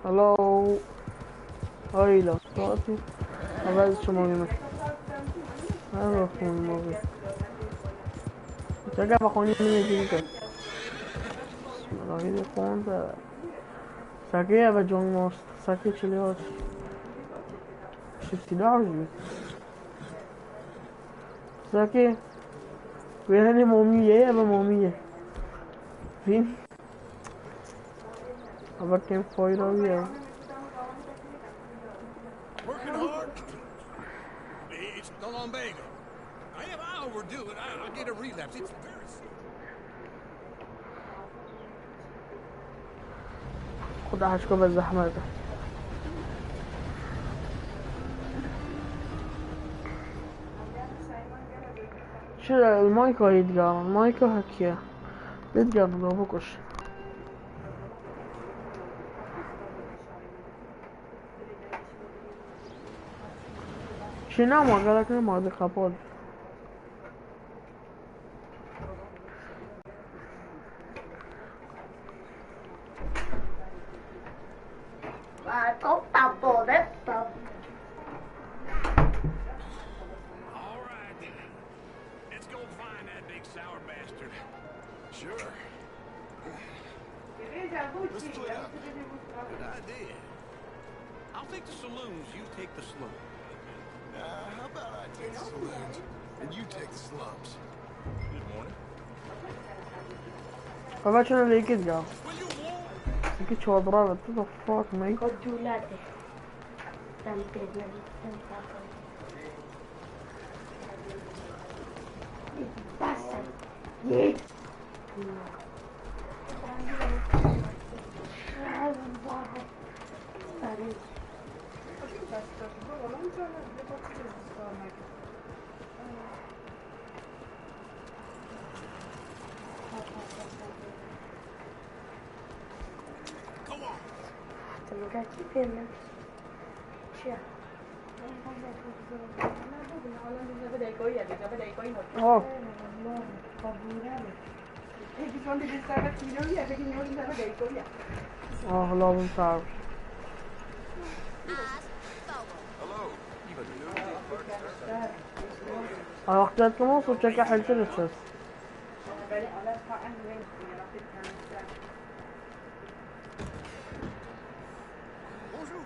Hello. Hayla. دلوقتي عايز شو مهمة. هذا هو الموضوع. Chega pra quando me diga. Maravilha conta. Saquei a John Most. Saquei Chilios. $60. Saquei. We're in mommy, yeah, mommy. Vim. Aber quem foi lá eu. Working hard. It's the lumbago. If I overdo it, I'll get a relapse. It's very serious. خد حشكو بالزحمة ده. شو المايكو يتقال المايكو هكيا يتقال لو بكش شنو ما قالك ما هذا كابول Tốt tao bồ đấy tao. Sure. Let's split up. Good idea. I'll take the saloons, you take the slums. How about I take the saloons and you take the slums? Good morning. فباشا اللي يتقال يمكن شو أضرار what the fuck mate Cojulate. Pasa. Yes. Come on. oh oh لازم تعرف أنا وقتها كمان صوت شكل حلت للشخص Bonjour.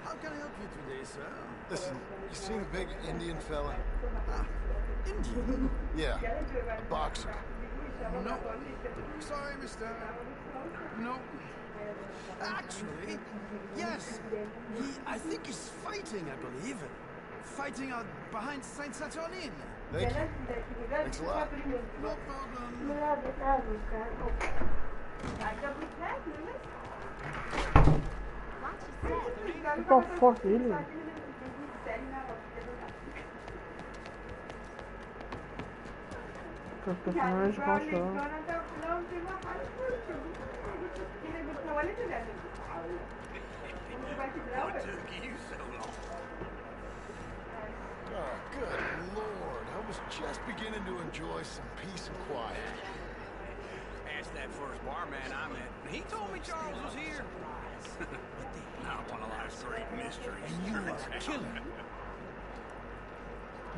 How can I help you today, sir? Listen, you seen a big Indian fella? Indian? Yeah, a boxer. No. Sorry, mister. No. Actually, yes. I think he's fighting, I believe. Fighting out behind Saint Saturnin. Thank you. Thanks a lot. No problem. what the fuck really personagem passou What took you so long? Oh, good Lord. I was just beginning to enjoy some peace and quiet. Asked that first barman I met. He told me Charles was here. Not one of life's great mysteries. And you are a killer.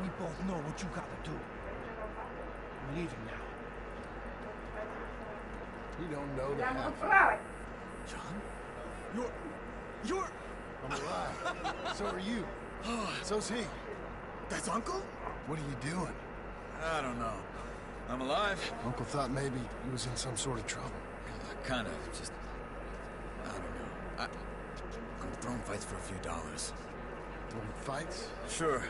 We both know what you gotta do. I'm leaving now. You don't know the half. John? You're... I'm alive. So are you. So's he. That's Uncle? What are you doing? I don't know. I'm alive. Uncle thought maybe he was in some sort of trouble. Kind of. Just... I don't know. I'm throwing fights for a few dollars. Throwing fights? Sure.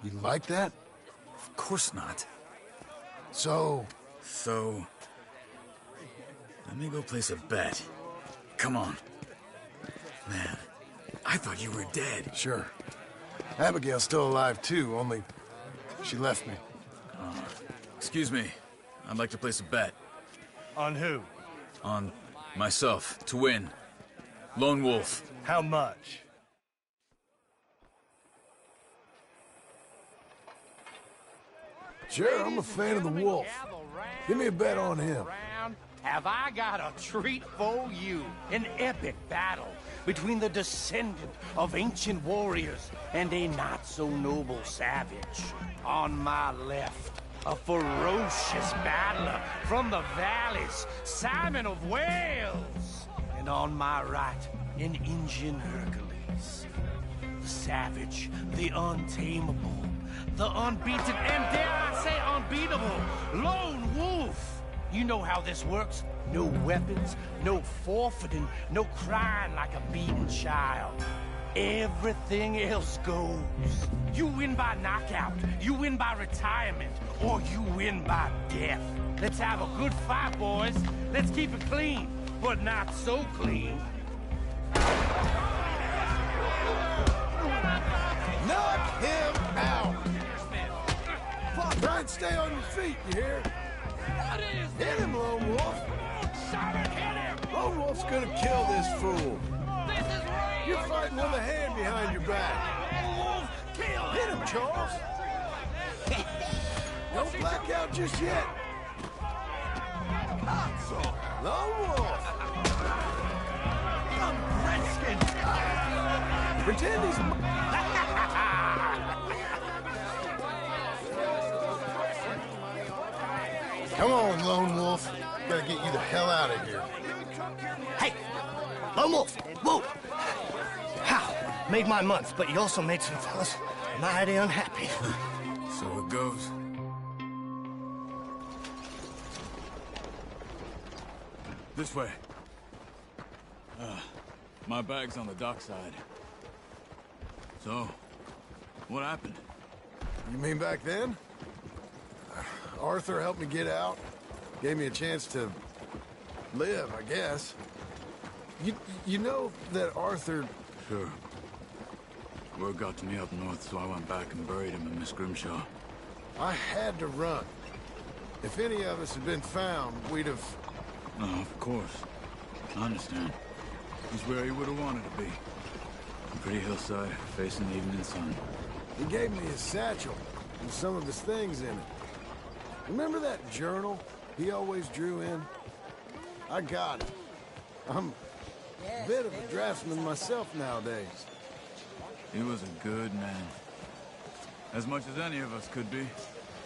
You like that? Of course not. So... So... Let me go place a bet. Come on. Man, I thought you were dead. Sure. Abigail's still alive, too, only she left me. Excuse me. I'd like to place a bet. On who? On myself, to win. Lone Wolf. How much? Sure, I'm a fan of the wolf. Give me a bet on him. Have I got a treat for you? An epic battle between the descendant of ancient warriors and a not-so-noble savage. On my left, a ferocious battler from the valleys, Simon of Wales. And on my right, an Indian Hercules. The savage, the untamable, the unbeaten, and dare I say unbeatable, lone wolf. You know how this works. No weapons, no forfeiting, no crying like a beaten child. Everything else goes. You win by knockout, you win by retirement, or you win by death. Let's have a good fight, boys. Let's keep it clean, but not so clean. Knock him out! Try and stay on your feet, you hear? Hit him, Lone Wolf! Lone Wolf's gonna kill this fool. You're fighting with a hand behind your back. Hit him, Charles! Don't black out just yet. Lone Wolf! Redskins! Pretend he's... Come on, Lone Wolf. Gotta get you the hell out of here. Hey! Lone Wolf! Whoa! How? Made my month, but you also made some fellas mighty unhappy. So it goes. This way. My bag's on the dockside. So, what happened? You mean back then? Arthur helped me get out. Gave me a chance to live, I guess. You know that Arthur... Sure. Word got to me up north, so I went back and buried him in Miss Grimshaw. I had to run. If any of us had been found, we'd have... No, of course. I understand. He's where he would have wanted to be. A pretty hillside, facing the evening sun. He gave me his satchel with some of his things in it. Remember that journal he always drew in? I got it. I'm a bit of a draftsman myself nowadays. He was a good man. As much as any of us could be.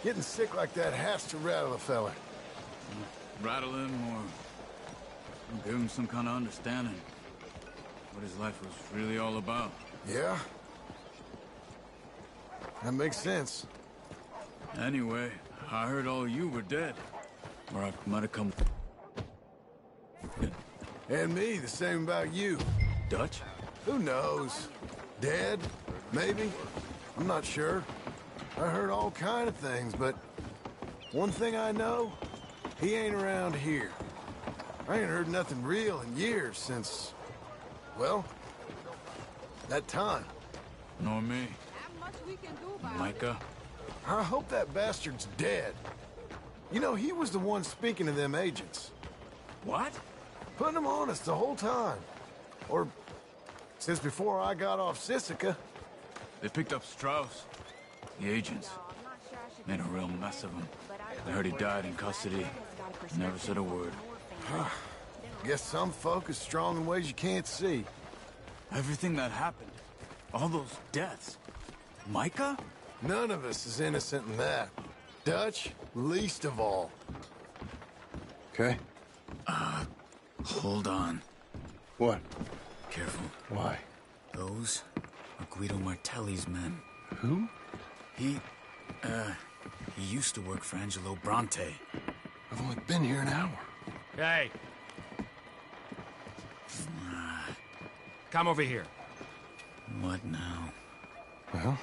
Getting sick like that has to rattle a fella. Rattle him or give him some kind of understanding. What his life was really all about. Yeah? That makes sense. Anyway, I heard all you were dead. Or I might have come... And me, the same about you. Dutch? Who knows? Dead? Maybe? I'm not sure. I heard all kind of things, but one thing I know, he ain't around here. I ain't heard nothing real in years since, well, that time. Nor me. Micah? I hope that bastard's dead. You know, he was the one speaking to them agents. What? Putting them on us the whole time. Or since before I got off Sisika. They picked up Strauss. The agents. Made a real mess of him. I heard he died in custody. Never said a word. Guess some folk is strong in ways you can't see. Everything that happened. All those deaths. Micah? None of us is innocent in that. Dutch, least of all. Okay? Hold on. What? Careful. Why? Those are Guido Martelli's men. Who? He used to work for Angelo Bronte. I've only been here an hour. Hey. Come over here. What now? Well,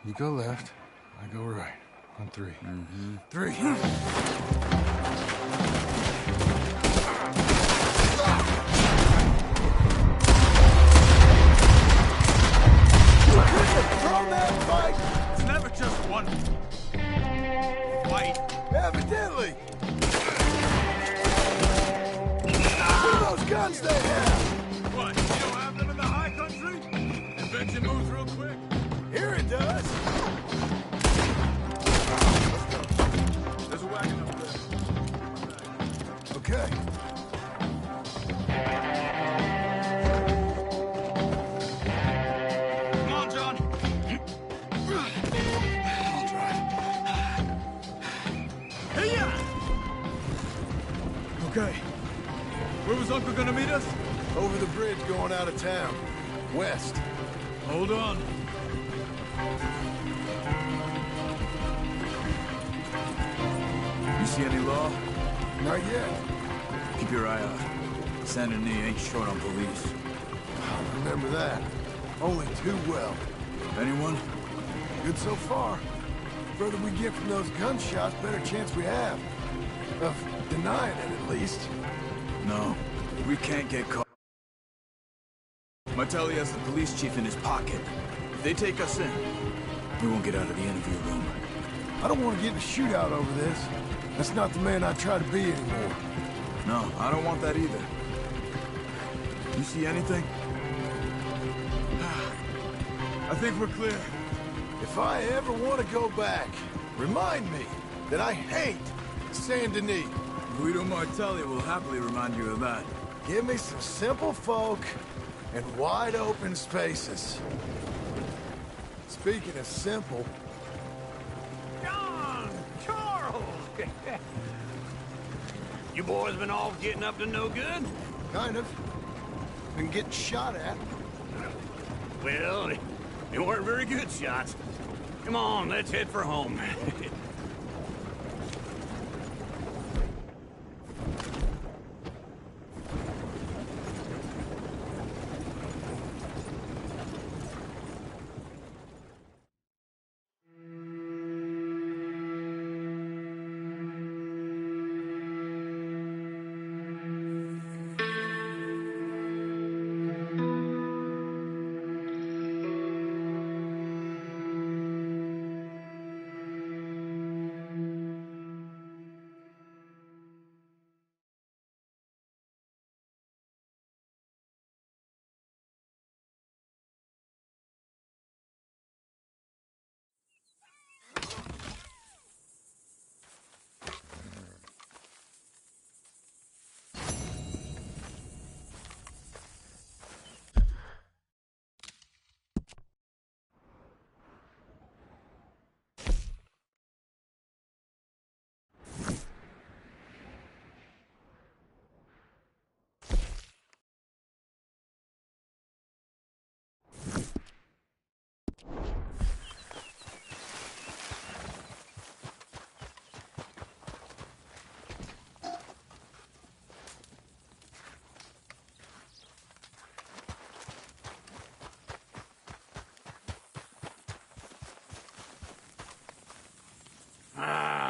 you go left, I go right. On three. Mm-hmm. 3. Throw that fight! It's never just one fight. Evidently! What are those guns they have? What? You don't have them in the high country? Invention moves real quick. Here it does! Let's go. Okay. Where was Uncle gonna meet us? Over the bridge going out of town. West. Hold on. You see any law? Not yet. Keep your eye out. Saint Denis ain't short on police. I'll remember that. Only too well. Anyone? Good so far. Further we get from those gunshots, better chance we have. Of denying it, at least. No. We can't get caught. Martelli has the police chief in his pocket. If they take us in, we won't get out of the interview room. I don't want to get in a shootout over this. That's not the man I try to be anymore. No, I don't want that either. You see anything? I think we're clear. If I ever want to go back, remind me that I hate Saint Denis. Guido Martelli will happily remind you of that. Give me some simple folk and wide open spaces. Speaking of simple... John! Charles! You boys been all getting up to no good? Kind of. Been getting shot at. Well, they weren't very good shots. Come on, let's head for home.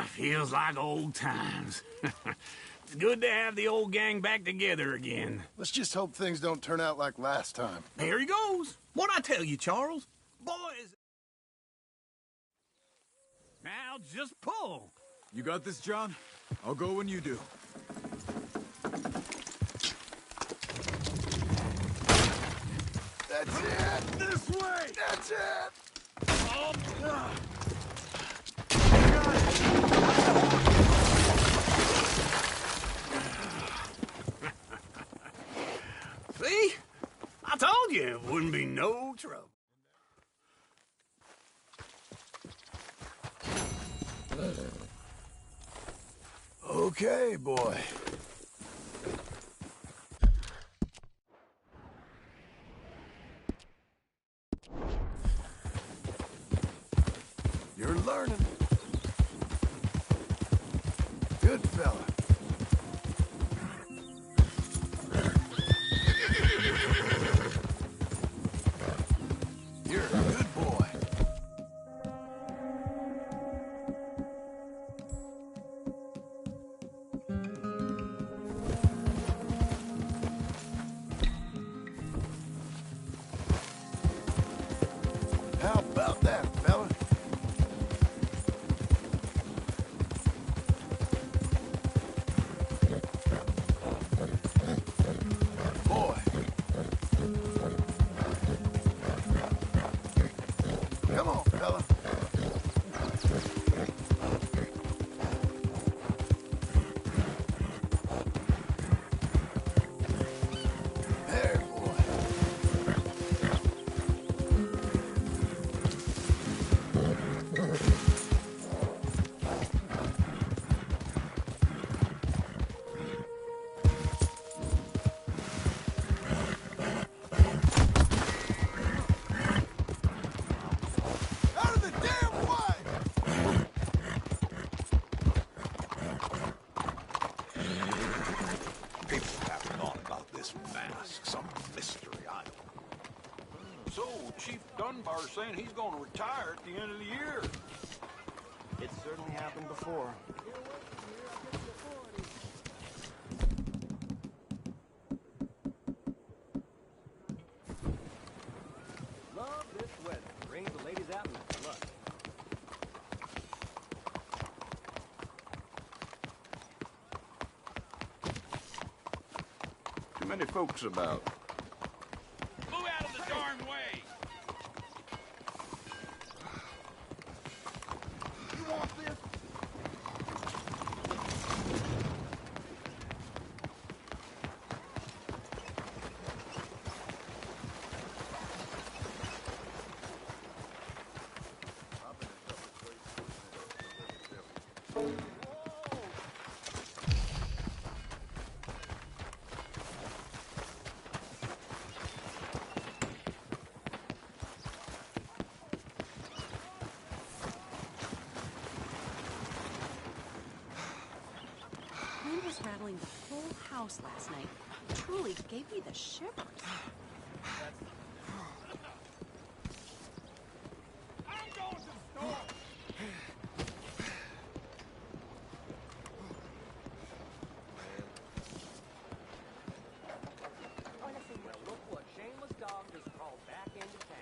Feels like old times. It's good to have the old gang back together again. Let's just hope things don't turn out like last time. There he goes. What'd I tell you, Charles? Boys. Now just pull. You got this, John? I'll go when you do. That's it! This way! That's it! See? I told you it wouldn't be no trouble. Okay, boy. You're learning. Good fella. You're a good boy. How about that, fella? So, Chief Dunbar's saying he's going to retire at the end of the year. It's certainly happened before. Love this weather. Brings the ladies out in the flood. Too many folks about. Move out of the darn way! You want this? Wind was rattling the whole house last night. Truly gave me the shivers. I'm going to the store! Look what shameless dog just crawled back into town.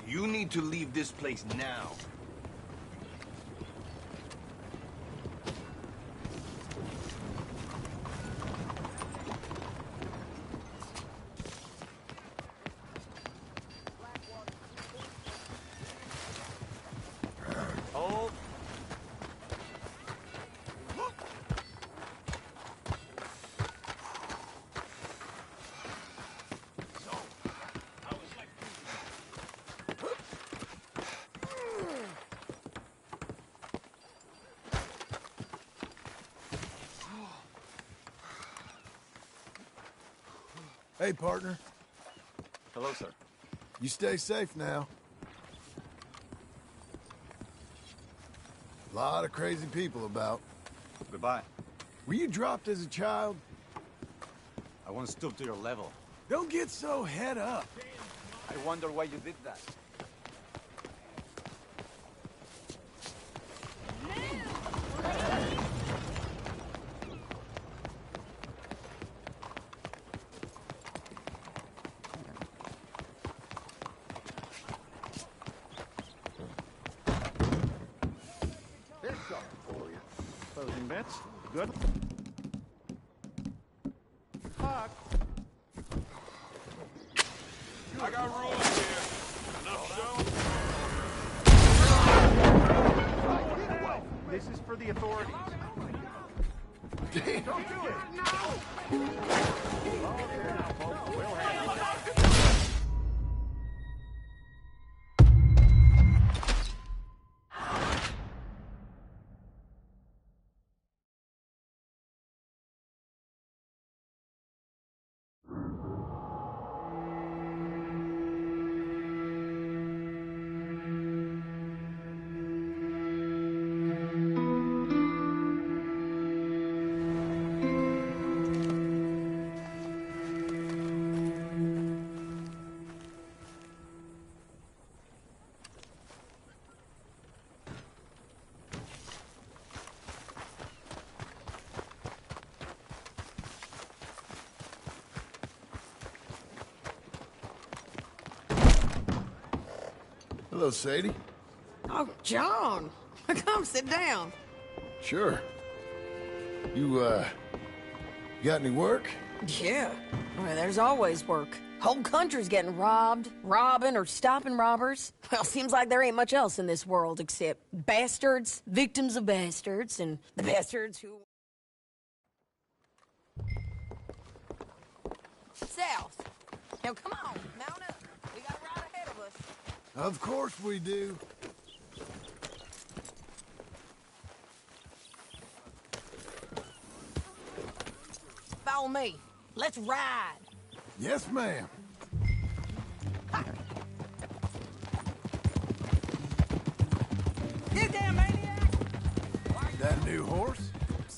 You need to leave this place now. Oh, Hey, partner. Hello, sir. You stay safe now. A lot of crazy people about. Goodbye. Were you dropped as a child? I won't stoop to your level. Don't get so head up. I wonder why you did that. There's something for you. Closing bets? Good. Fuck. I got rules here. Enough show? This is for the authorities. Damn. Don't do it! No! Hello, Sadie. Oh, John. Come sit down. Sure. You got any work? Yeah. Well, there's always work. Whole country's getting robbed, robbing, or stopping robbers. Well, seems like there ain't much else in this world except bastards, victims of bastards, and the bastards who... South. Now, come on, mount up. We got a ride ahead of us. Of course we do. Follow me. Let's ride. Yes, ma'am.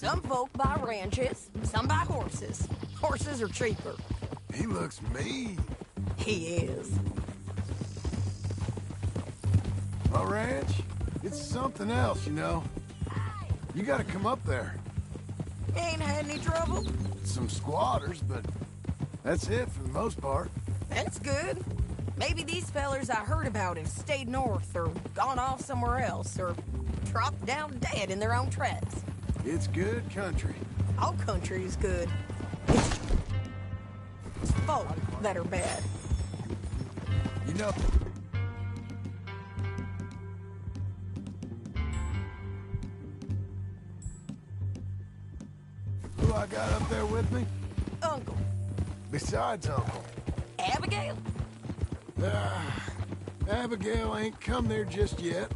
Some folk buy ranches, some buy horses. Horses are cheaper. He looks mean. He is. My ranch, it's something else, you know. You gotta come up there. Ain't had any trouble? Some squatters, but that's it for the most part. That's good. Maybe these fellers I heard about have stayed north or gone off somewhere else or dropped down dead in their own tracks. It's good country. All country is good. It's folk that are bad. You know... who I got up there with me? Uncle. Besides Uncle. Abigail? Abigail ain't come there just yet.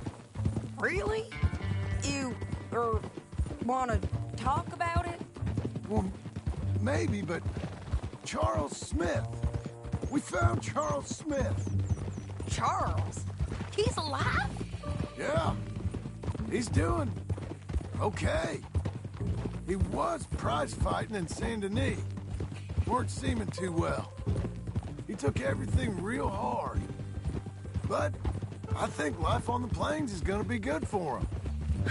Really? You, wanna talk about it? Well, maybe, but Charles Smith. We found Charles Smith. Charles? He's alive? Yeah. He's doing okay. He was prize fighting in Saint Denis. Weren't seeming too well. He took everything real hard. But I think life on the plains is gonna be good for him.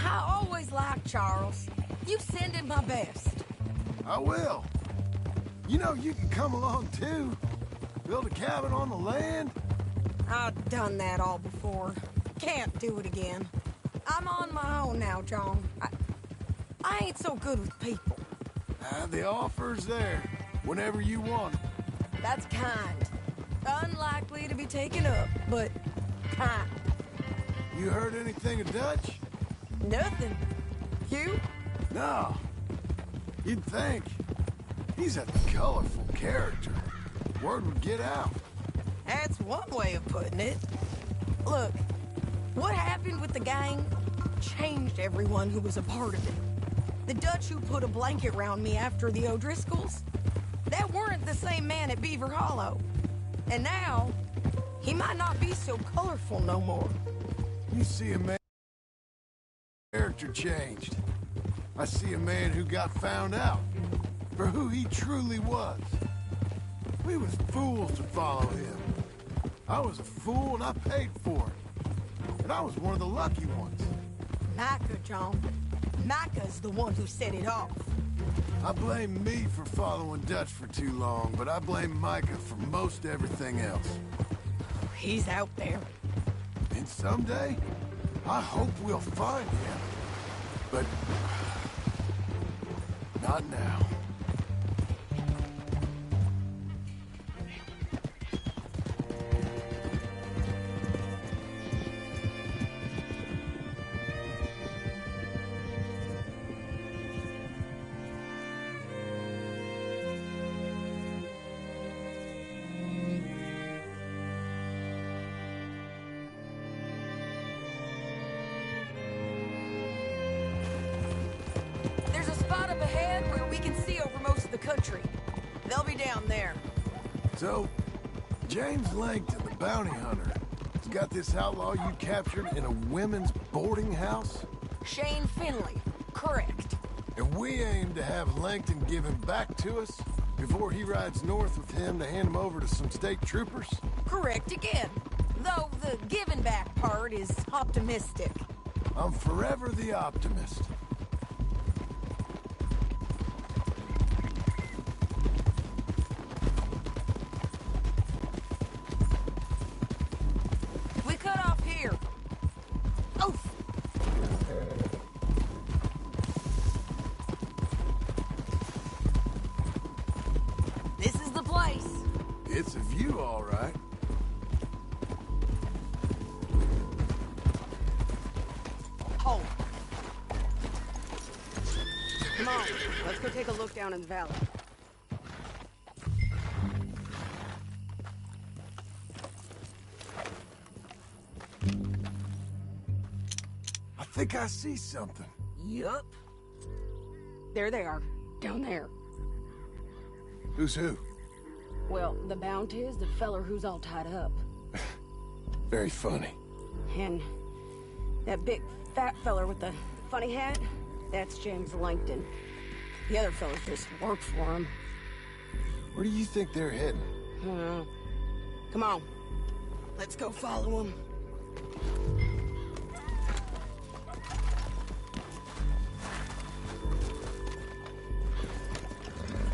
I always liked Charles. You send him my best. I will. You know, you can come along too. Build a cabin on the land. I've done that all before. Can't do it again. I'm on my own now, John. I ain't so good with people. The offer's there, whenever you want it. That's kind. Unlikely to be taken up, but kind. You heard anything of Dutch? Nothing. You? No. You'd think. He's a colorful character. Word would get out. That's one way of putting it. Look, what happened with the gang changed everyone who was a part of it. The Dutch who put a blanket round me after the O'Driscolls, that weren't the same man at Beaver Hollow. And now, he might not be so colorful no more. You see a man... character changed. I see a man who got found out for who he truly was. We was fools to follow him. I was a fool and I paid for it. And I was one of the lucky ones. Micah, John. Micah's the one who set it off. I blame me for following Dutch for too long, but I blame Micah for most everything else. He's out there. And someday, I hope we'll find him. But... not now. There's a spot up ahead where we can see over most of the country. They'll be down there. So, James Langton, the bounty hunter, has got this outlaw you captured in a women's boarding house? Shane Finley. Correct. And we aim to have Langton give him back to us before he rides north with him to hand him over to some state troopers? Correct again. Though the giving back part is optimistic. I'm forever the optimist. We cut off here. Oof. This is the place. It's a view, all right. Hold. Come on, let's go take a look down in the valley. I think I see something. Yup. There they are, down there. Who's who? Well, the bounty is the feller who's all tied up. Very funny. And that big fat feller with the funny hat, That's James Langton. The other fellas just work for him. Where do you think they're heading? Come on. Let's go follow him.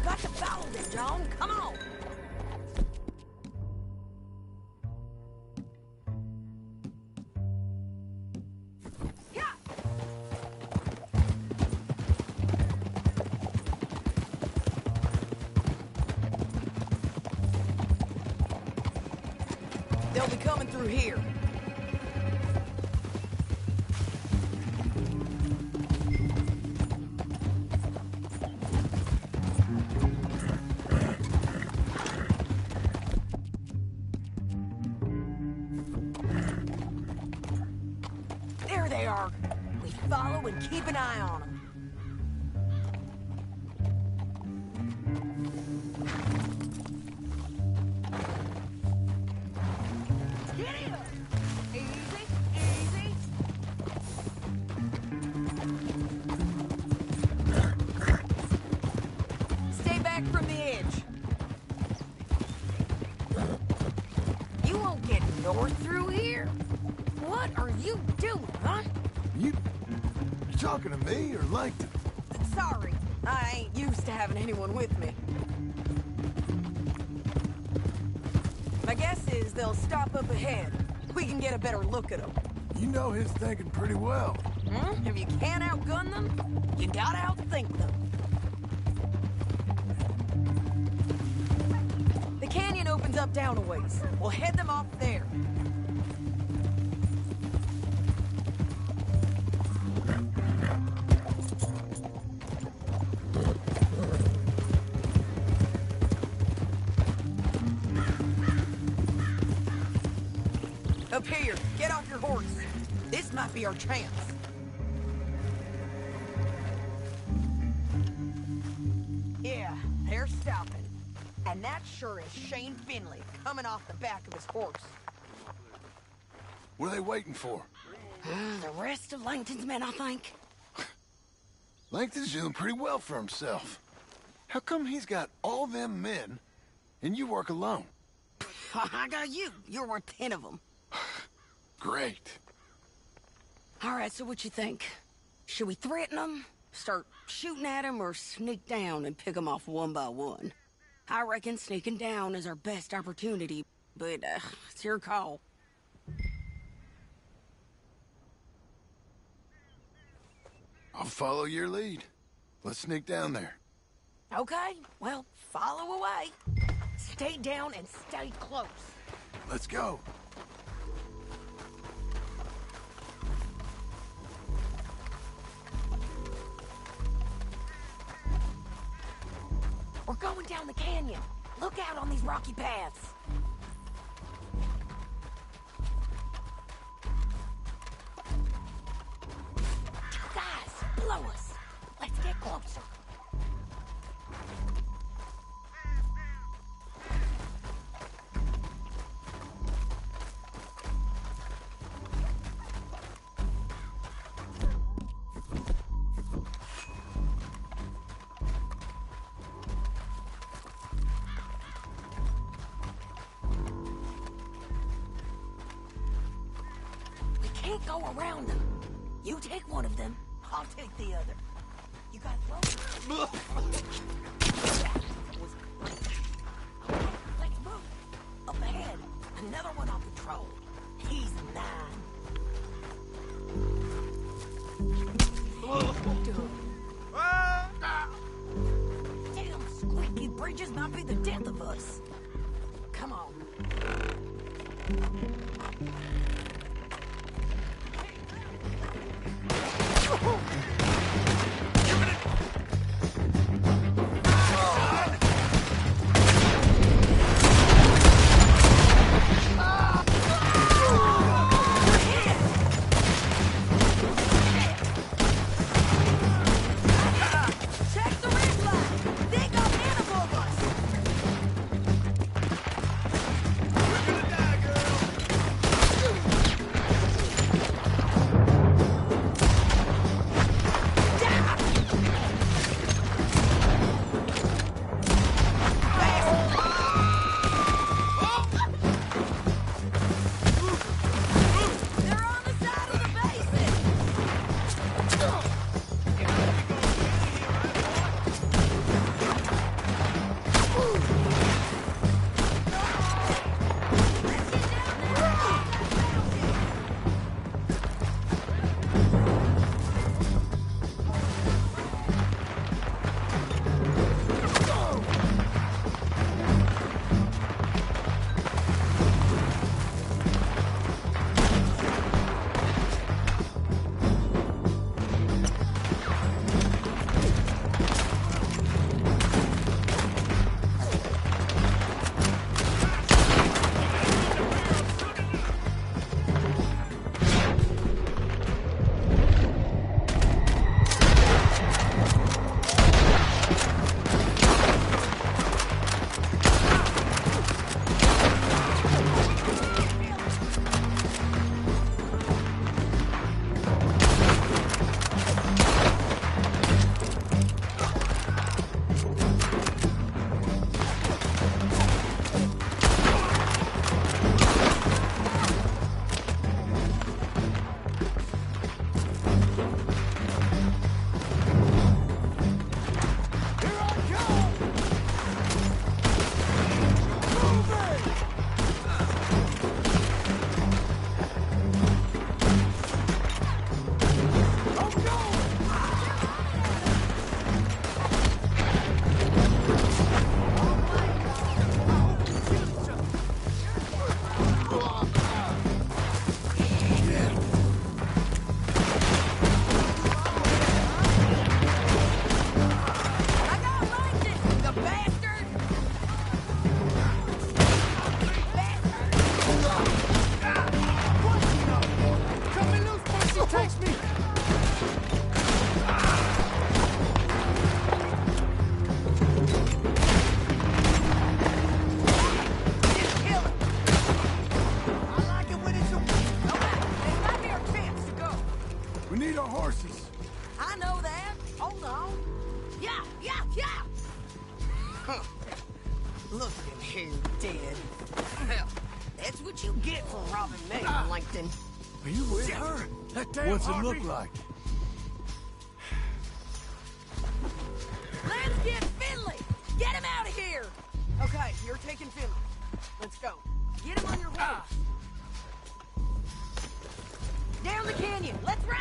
Got to follow them, John. Come on. They'll be coming through here. There they are. We follow and keep an eye on them. Stay back from the edge. You won't get north through here? What are you doing, huh? You talking to me or Langton? Sorry, I ain't used to having anyone with me. My guess is they'll stop up ahead. We can get a better look at them. You know his thinking pretty well. If you can't outgun them, you gotta outthink them. The canyon opens up down a ways. We'll head them off there. Up here, get off your horse. This might be our chance. Yeah, they're stopping. And that sure is Shane Finley coming off the back of his horse. What are they waiting for? The rest of Langton's men, I think. Langton's doing pretty well for himself. How come he's got all them men and you work alone? I got you. You're worth 10 of them. Great. All right, so what you think? Should we threaten them, start shooting at them, or sneak down and pick them off one by one? I reckon sneaking down is our best opportunity, but it's your call. I'll follow your lead. Let's sneak down there. Okay, well, follow away. Stay down and stay close. Let's go. We're going down the canyon. Look out on these rocky paths. Guys, blow us. Let's get closer. Can't go around them. You take one of them, I'll take the other. You got thrown. Let's move. Up ahead, another one on patrol. He's 9. Damn, squeaky bridges might be the death of us. Come on. robbing me, Langton. Are you with her? What's it look like? Let's get Finley! Get him out of here! Okay, you're taking Finley. Let's go. Get him on your horse. Down the canyon. Let's ride!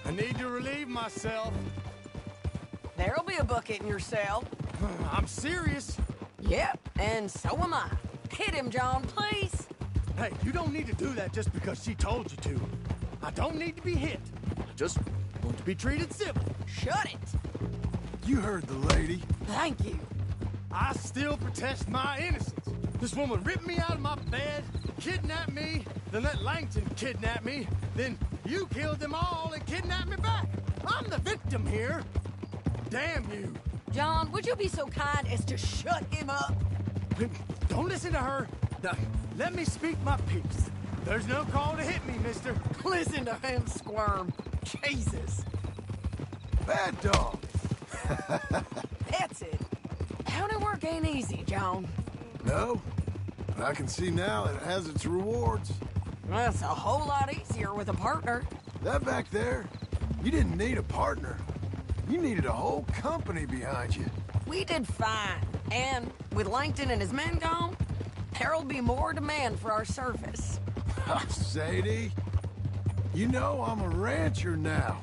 I need to relieve myself. There'll be a bucket in your cell. I'm serious. Yep, and so am I. Hit him, John, please. Hey, you don't need to do that just because she told you to. I don't need to be hit. I just want to be treated civil. Shut it. You heard the lady. Thank you. I still protest my innocence. This woman ripped me out of my bed, kidnapped me, then let Langton kidnap me, then you killed them all and kidnapped me back. I'm the victim here. Damn you. John, would you be so kind as to shut him up? Don't listen to her. Let me speak my piece. There's no call to hit me, mister. Listen to him squirm. Jesus. Bad dog. That's it. County work ain't easy, John. No, but I can see now it has its rewards. That's a whole lot easier with a partner. That back there, you didn't need a partner. You needed a whole company behind you. We did fine. And with Langton and his men gone, there'll be more demand for our service. Sadie, you know I'm a rancher now.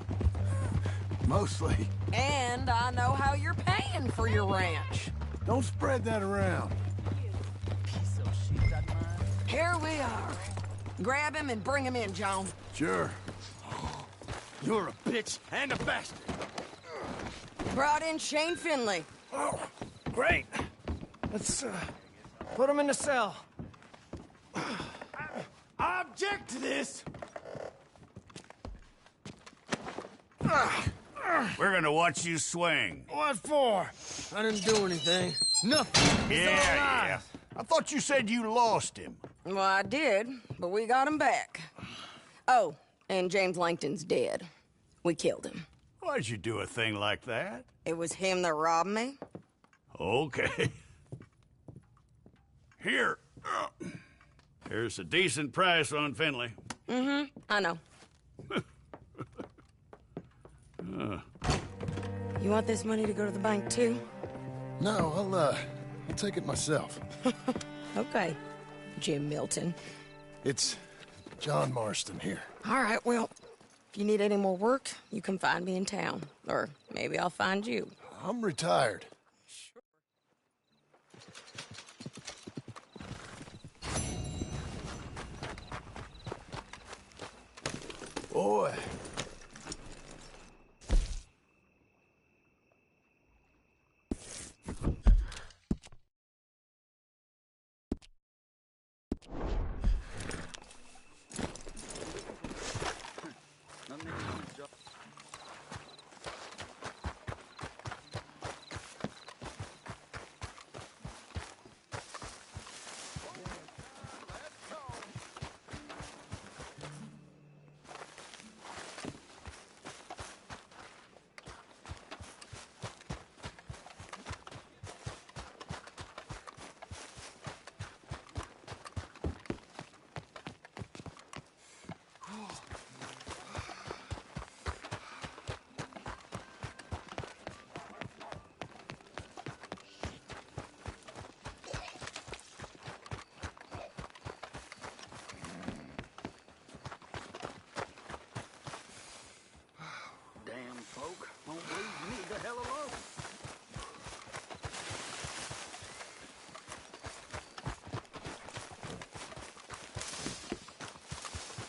Mostly. And I know how you're paying for your ranch. Don't spread that around. Here we are. Grab him and bring him in, John. Sure. You're a bitch and a bastard. Brought in Shane Finley. Oh, great. Let's, put him in the cell. I object to this. We're gonna watch you swing. What for? I didn't do anything. Nothing. Yeah. I thought you said you lost him. Well, I did, but we got him back. Oh, and James Langton's dead. We killed him. Why'd you do a thing like that? It was him that robbed me. Okay. Here. Here's a decent price on Finley. Mm-hmm, I know. You want this money to go to the bank, too? No, I'll take it myself. Okay, Jim Milton. It's John Marston here. All right, well, if you need any more work, you can find me in town. Or maybe I'll find you. I'm retired. Boy.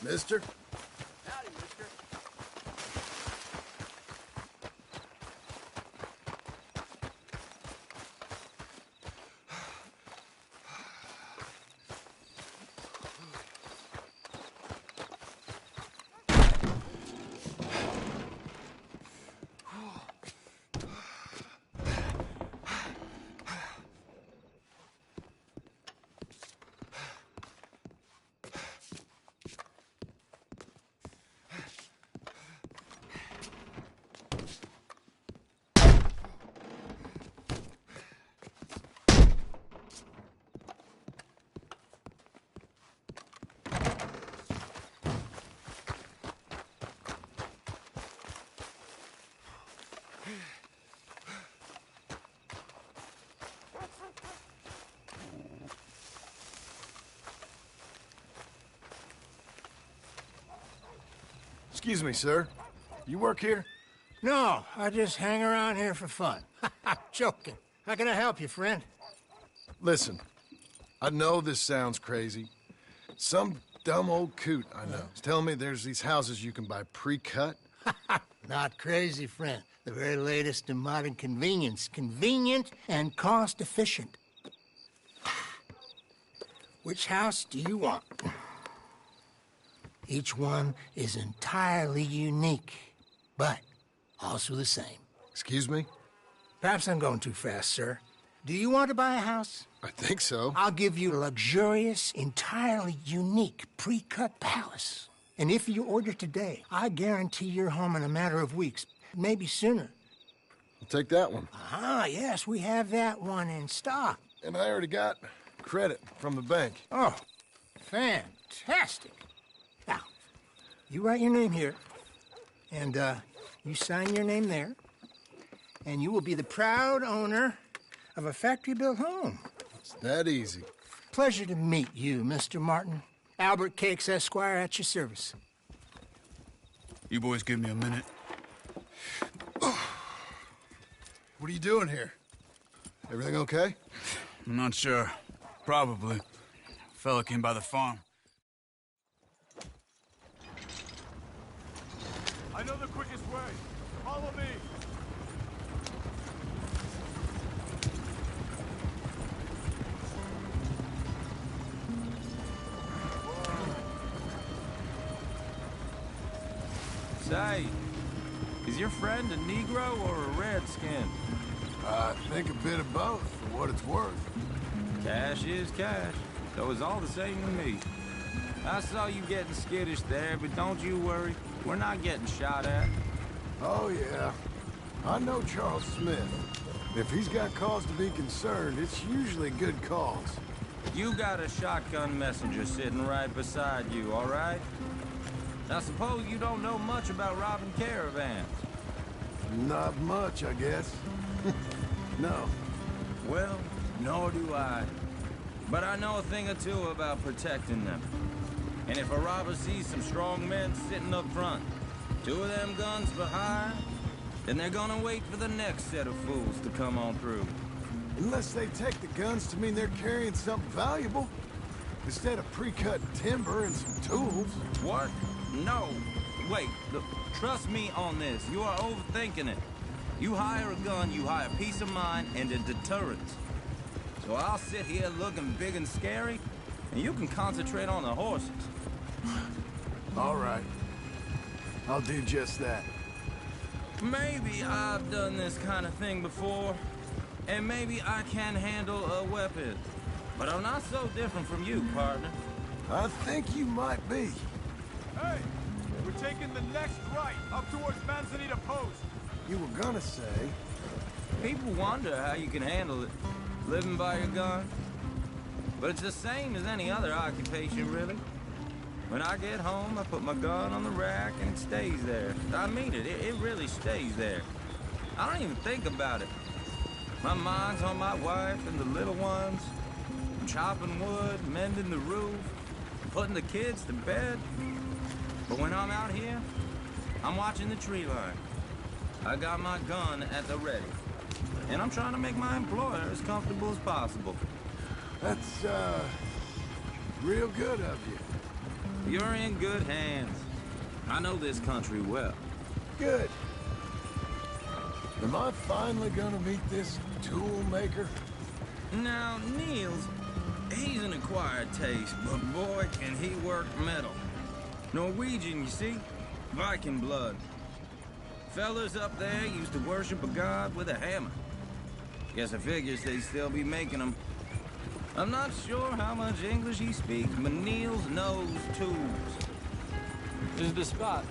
Mister? Howdy, mister. Excuse me, sir. You work here? No, I just hang around here for fun. I'm joking. How can I help you, friend? Listen, I know this sounds crazy. Some dumb old coot I know is telling me there's these houses you can buy pre-cut. Not crazy, friend. The very latest in modern convenience. Convenient and cost-efficient. Which house do you want? Each one is entirely unique, but also the same. Excuse me? Perhaps I'm going too fast, sir. Do you want to buy a house? I think so. I'll give you a luxurious, entirely unique pre-cut palace. And if you order today, I guarantee you're home in a matter of weeks, maybe sooner. I'll take that one. Ah, yes, we have that one in stock. And I already got credit from the bank. Oh, fantastic. Now, you write your name here, and you sign your name there, and you will be the proud owner of a factory-built home. It's that easy. Pleasure to meet you, Mr. Martin. Albert Cakes, Esquire, at your service. You boys give me a minute. What are you doing here? Everything okay? I'm not sure. Probably. Fella came by the farm. I know the quickest way. Follow me. Say, is your friend a Negro or a Redskin? I think a bit of both, for what it's worth. Cash is cash, so it's all the same to me. I saw you getting skittish there, but don't you worry. We're not getting shot at. Oh, yeah. I know Charles Smith. If he's got cause to be concerned, it's usually good cause. You got a shotgun messenger sitting right beside you, all right? Now suppose you don't know much about robbing caravans. Not much, I guess. No. Well, nor do I. But I know a thing or two about protecting them. And if a robber sees some strong men sitting up front, two of them guns behind, then they're gonna wait for the next set of fools to come on through. Unless they take the guns to mean they're carrying something valuable. Instead of pre-cut timber and some tools. What? No. Wait, look, trust me on this. You are overthinking it. You hire a gun, you hire peace of mind and a deterrent. So I'll sit here looking big and scary, and you can concentrate on the horses. All right. I'll do just that. Maybe I've done this kind of thing before, and maybe I can handle a weapon. But I'm not so different from you, partner. I think you might be. Hey, we're taking the next right up towards Manzanita Post. You were gonna say... People wonder how you can handle it, living by your gun. But it's the same as any other occupation, really. When I get home, I put my gun on the rack and it stays there. I mean it, it really stays there. I don't even think about it. My mind's on my wife and the little ones. I'm chopping wood, mending the roof, putting the kids to bed. But when I'm out here, I'm watching the tree line. I got my gun at the ready. And I'm trying to make my employer as comfortable as possible. That's, real good of you. You're in good hands. I know this country well. Good. Am I finally gonna meet this tool maker? Now, Niels, he's an acquired taste, but boy, can he work metal. Norwegian, you see? Viking blood. Fellas up there used to worship a god with a hammer. Guess I figures they'd still be making them. I'm not sure how much English he speaks, but Niels knows tools. This is the spot.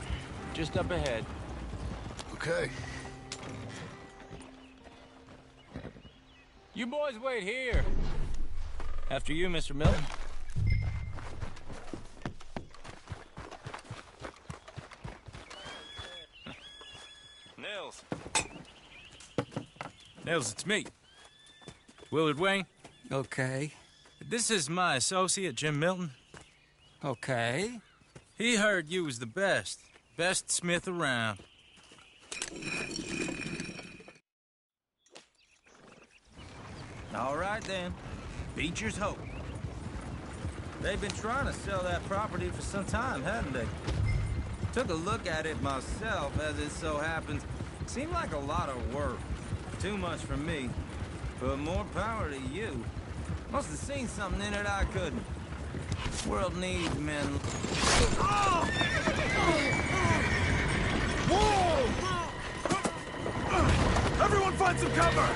Just up ahead. Okay. You boys wait here. After you, Mr. Milton. Nils. Nils, it's me. Willard Wayne. Okay. This is my associate, Jim Milton. Okay. He heard you was the best. Best smith around. All right, then. Beecher's Hope. They've been trying to sell that property for some time, hadn't they? Took a look at it myself, as it so happens. Seemed like a lot of work. Too much for me. But more power to you. Must have seen something in it I couldn't. World needs men. Whoa! Everyone find some cover!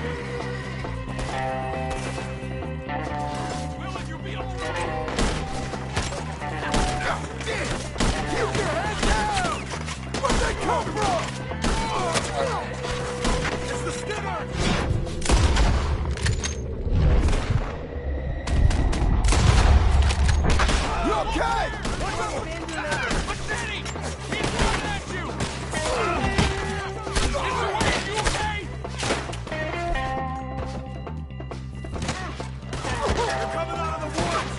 Willard, you'll be all Damn! Keep your head down! Where'd they come from? It's the skimmer! You okay? What's up? But Danny! He's coming at you! Mr. Wayne, you okay? They're coming out of the woods!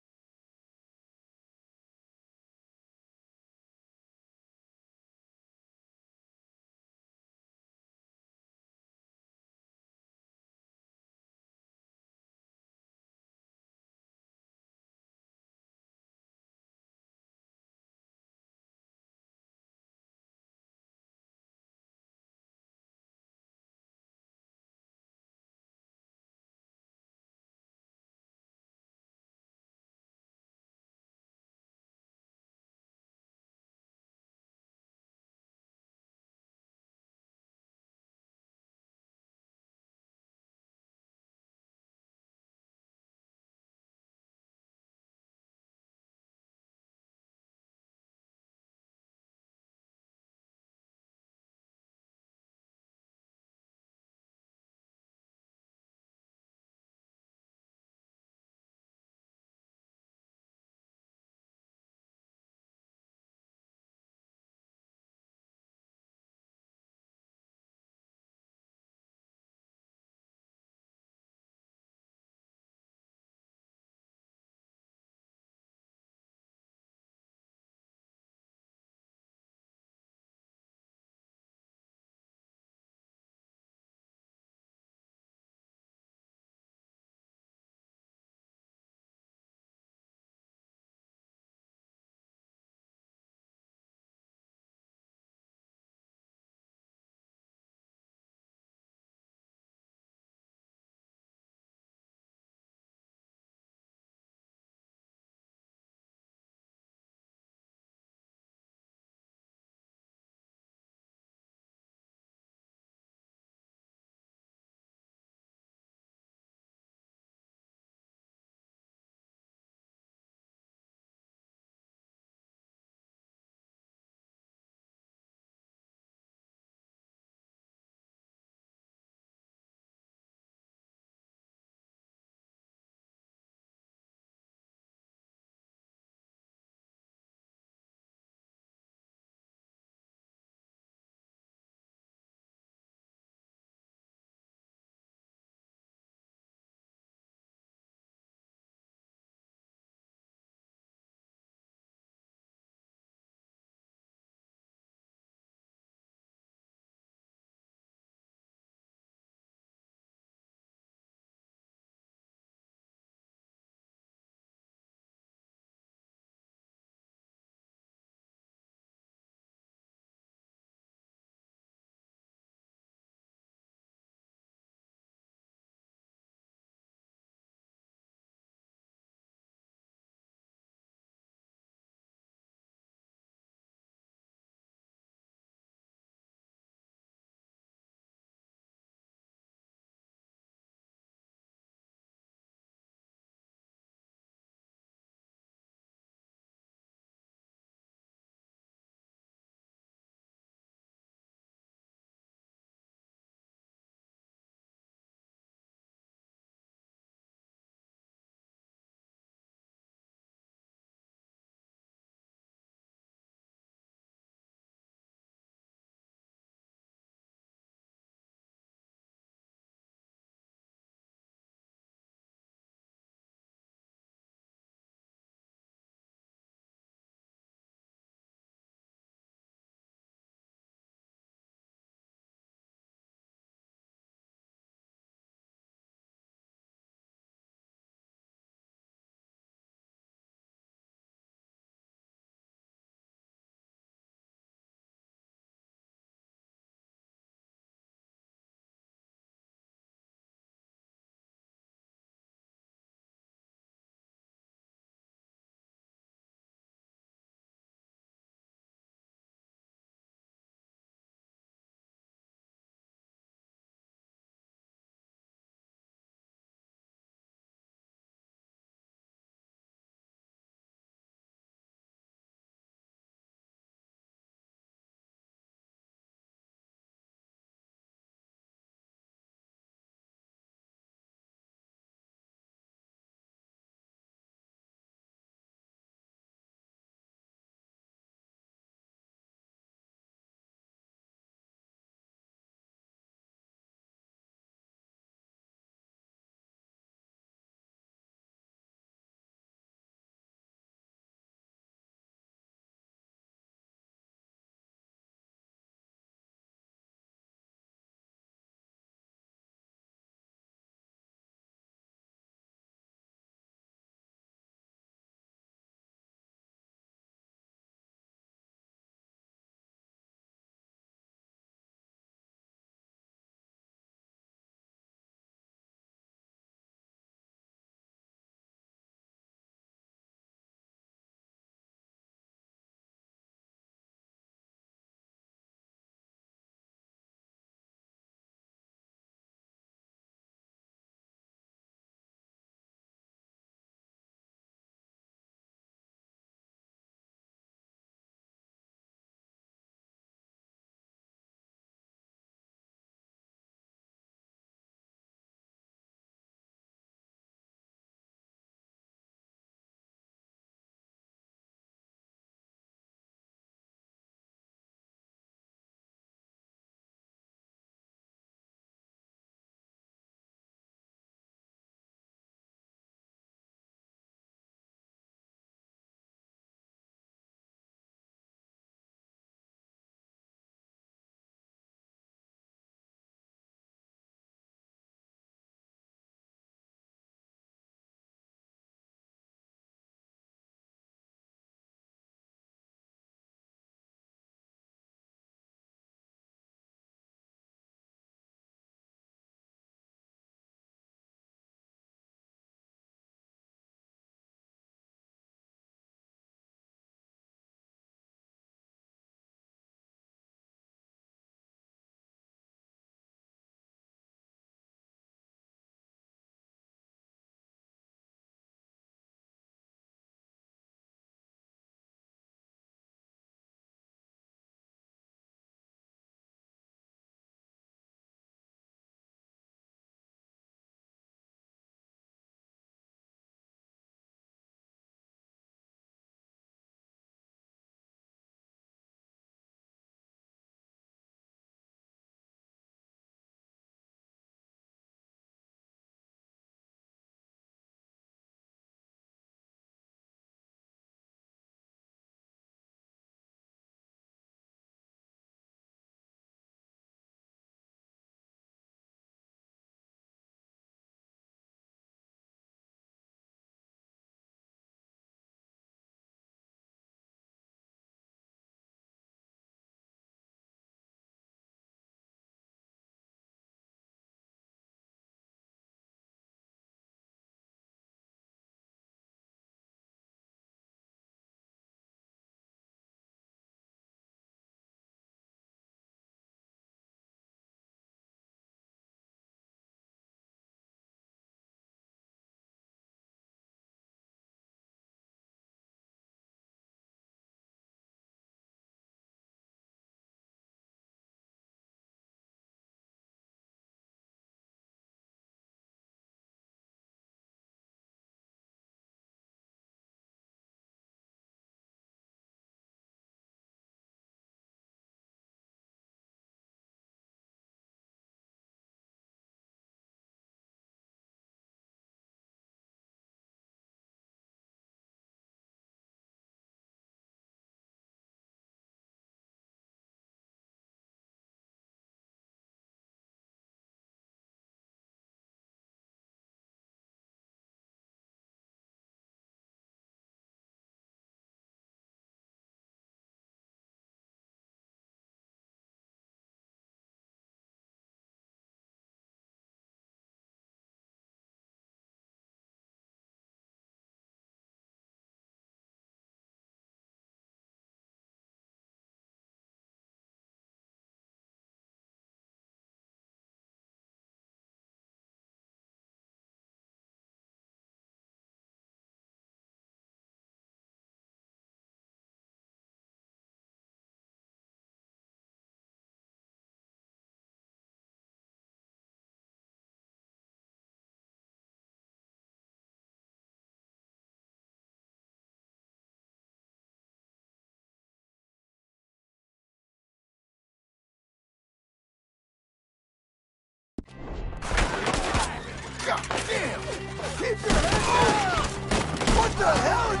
the hell is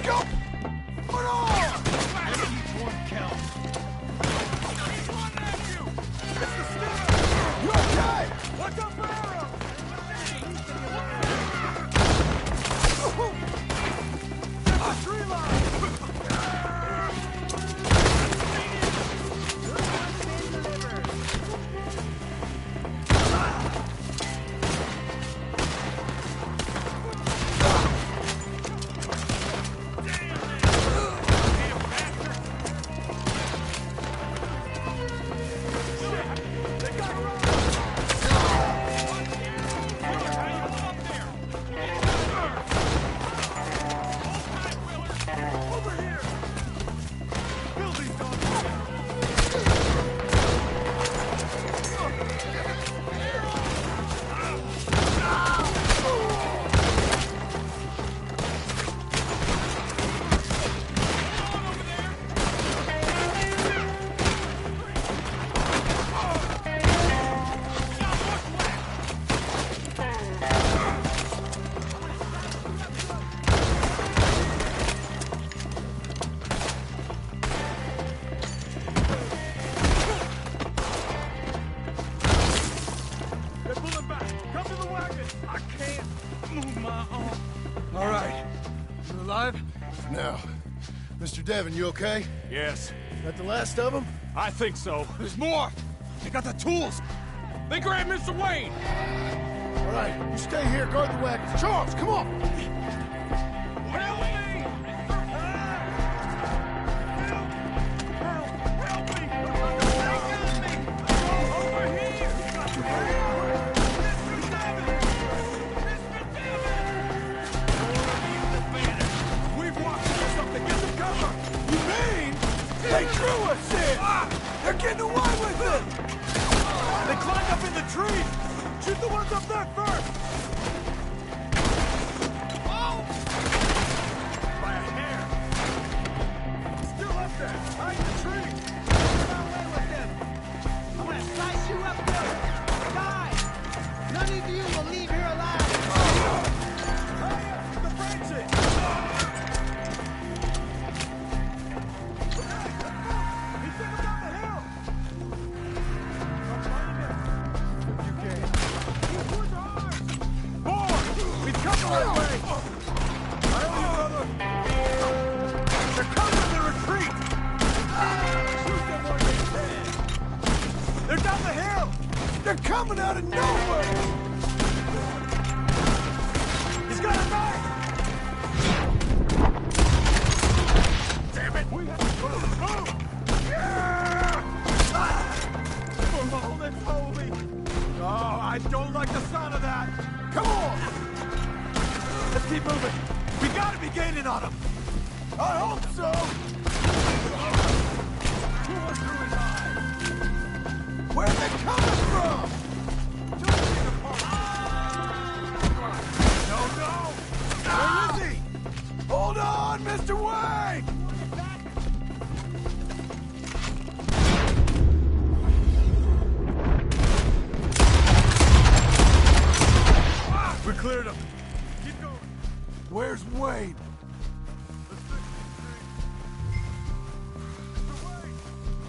going on? Each one counts. You okay? What's up, Barrow? That's a tree line! Now, Mr. Devon, you okay? Yes. That the last of them? I think so. There's more! They got the tools! They grabbed Mr. Wayne! All right, you stay here, guard the wagons. Charles, come on! Help me! Help me! Over here! Mr. Devon! We've watched this up to get some cover! You mean they drew us in? They're getting away with it! They climbed up in the trees! Shoot the ones up there first! Oh! By a hair! Still up there! Hide the tree! Get away with them! I'm gonna slice you up good! Die! None of you will leave here alive! Hurry up! The branches! He took him down the hill! He's coming that way! I owe you, brother! They're coming to retreat! Shoot them where they can! They're down the hill! They're coming out of nowhere! He's got a knife! Damn it! We have to move! Move! Yeah! Oh, that's holy! Oh, I don't like the sound of that! Come on! Let's keep moving. We gotta be gaining on them. I hope so! Where are they coming from? No, no! Where is he? Hold on, Mr. Wayne! We cleared him. Keep going. Where's Wayne?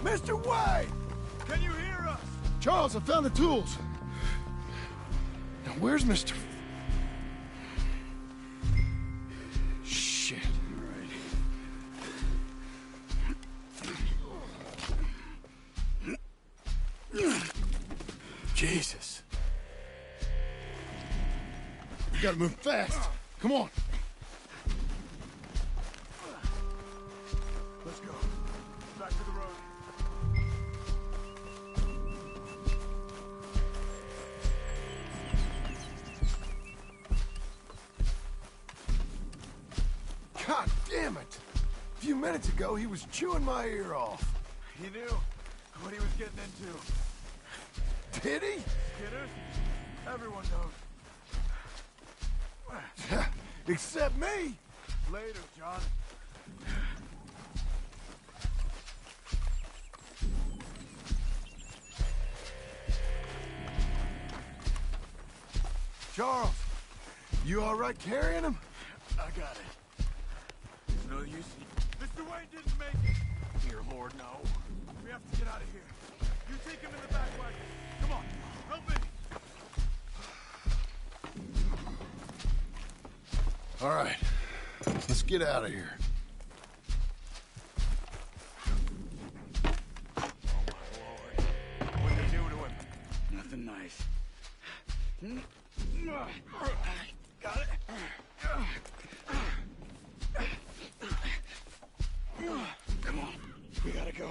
Mr. Wayne! Can you hear us? Charles, I found the tools. Now, where's Mr. Shit. Jesus. We gotta move fast. Come on. Let's go. Back to the road. God damn it! A few minutes ago, he was chewing my ear off. He knew what he was getting into. Did he? Kidder, everyone knows. Except me. Later, John. Charles, you all right carrying him? I got it. Wayne didn't make it. Dear Lord, no. We have to get out of here. You take him in the back wagon. Come on, help me. All right, let's get out of here. What'd they do to him? Nothing nice. Got it. Come on, we gotta go.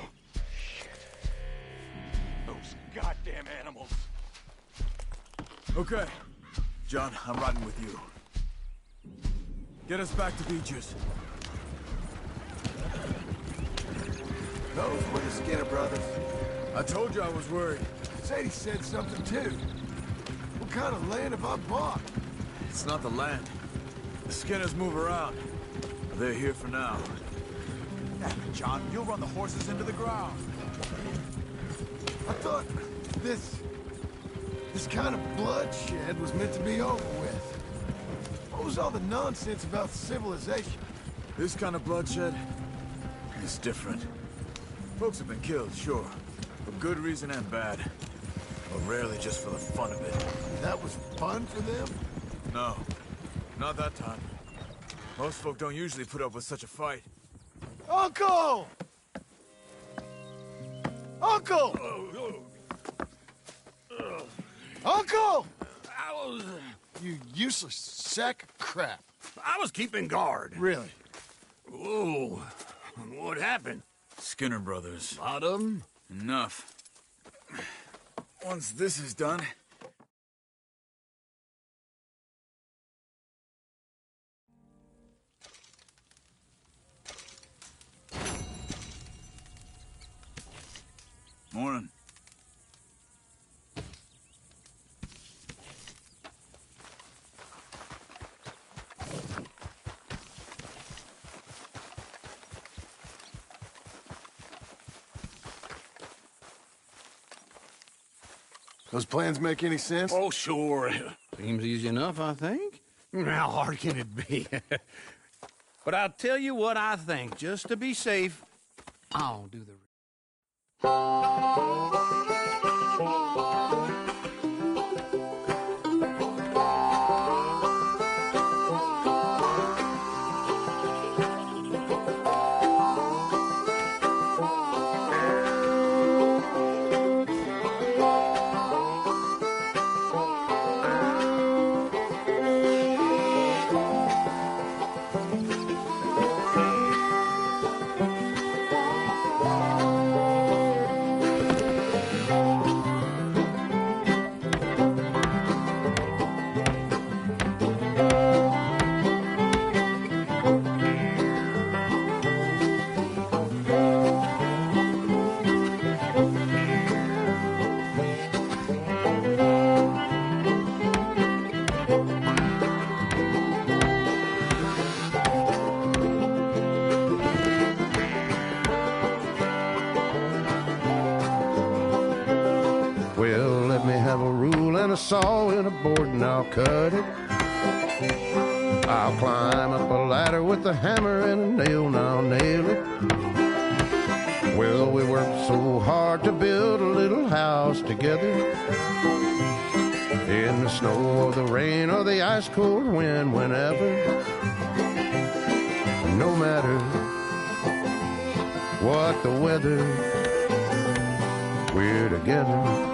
Those goddamn animals. Okay. John, I'm riding with you. Get us back to Beaches. Those were the Skinner brothers. I told you I was worried. Sadie said something too. What kind of land have I bought? It's not the land. The Skinners move around. They're here for now. Damn it, John. You'll run the horses into the ground. I thought this kind of bloodshed was meant to be over with. What was all the nonsense about civilization? This kind of bloodshed is different. Folks have been killed, sure. For good reason and bad. But rarely just for the fun of it. That was fun for them? No. Not that time. Most folk don't usually put up with such a fight. Uncle! Uncle! Uncle! You useless sack of crap. I was keeping guard. Really? Whoa. What happened? Skinner brothers. A lot of them? Enough. Once this is done... Morning. Those plans make any sense? Oh, sure. Seems easy enough, I think. How hard can it be? But I'll tell you what I think. Just to be safe, I'll do the... Well, let me have a rule and a saw and a board and I'll cut it. I'll climb up a ladder with a hammer and a nail and I'll nail it. Well, we worked so hard to build a little house together. In the snow or the rain or the ice cold wind, whenever. No matter what the weather, we're together.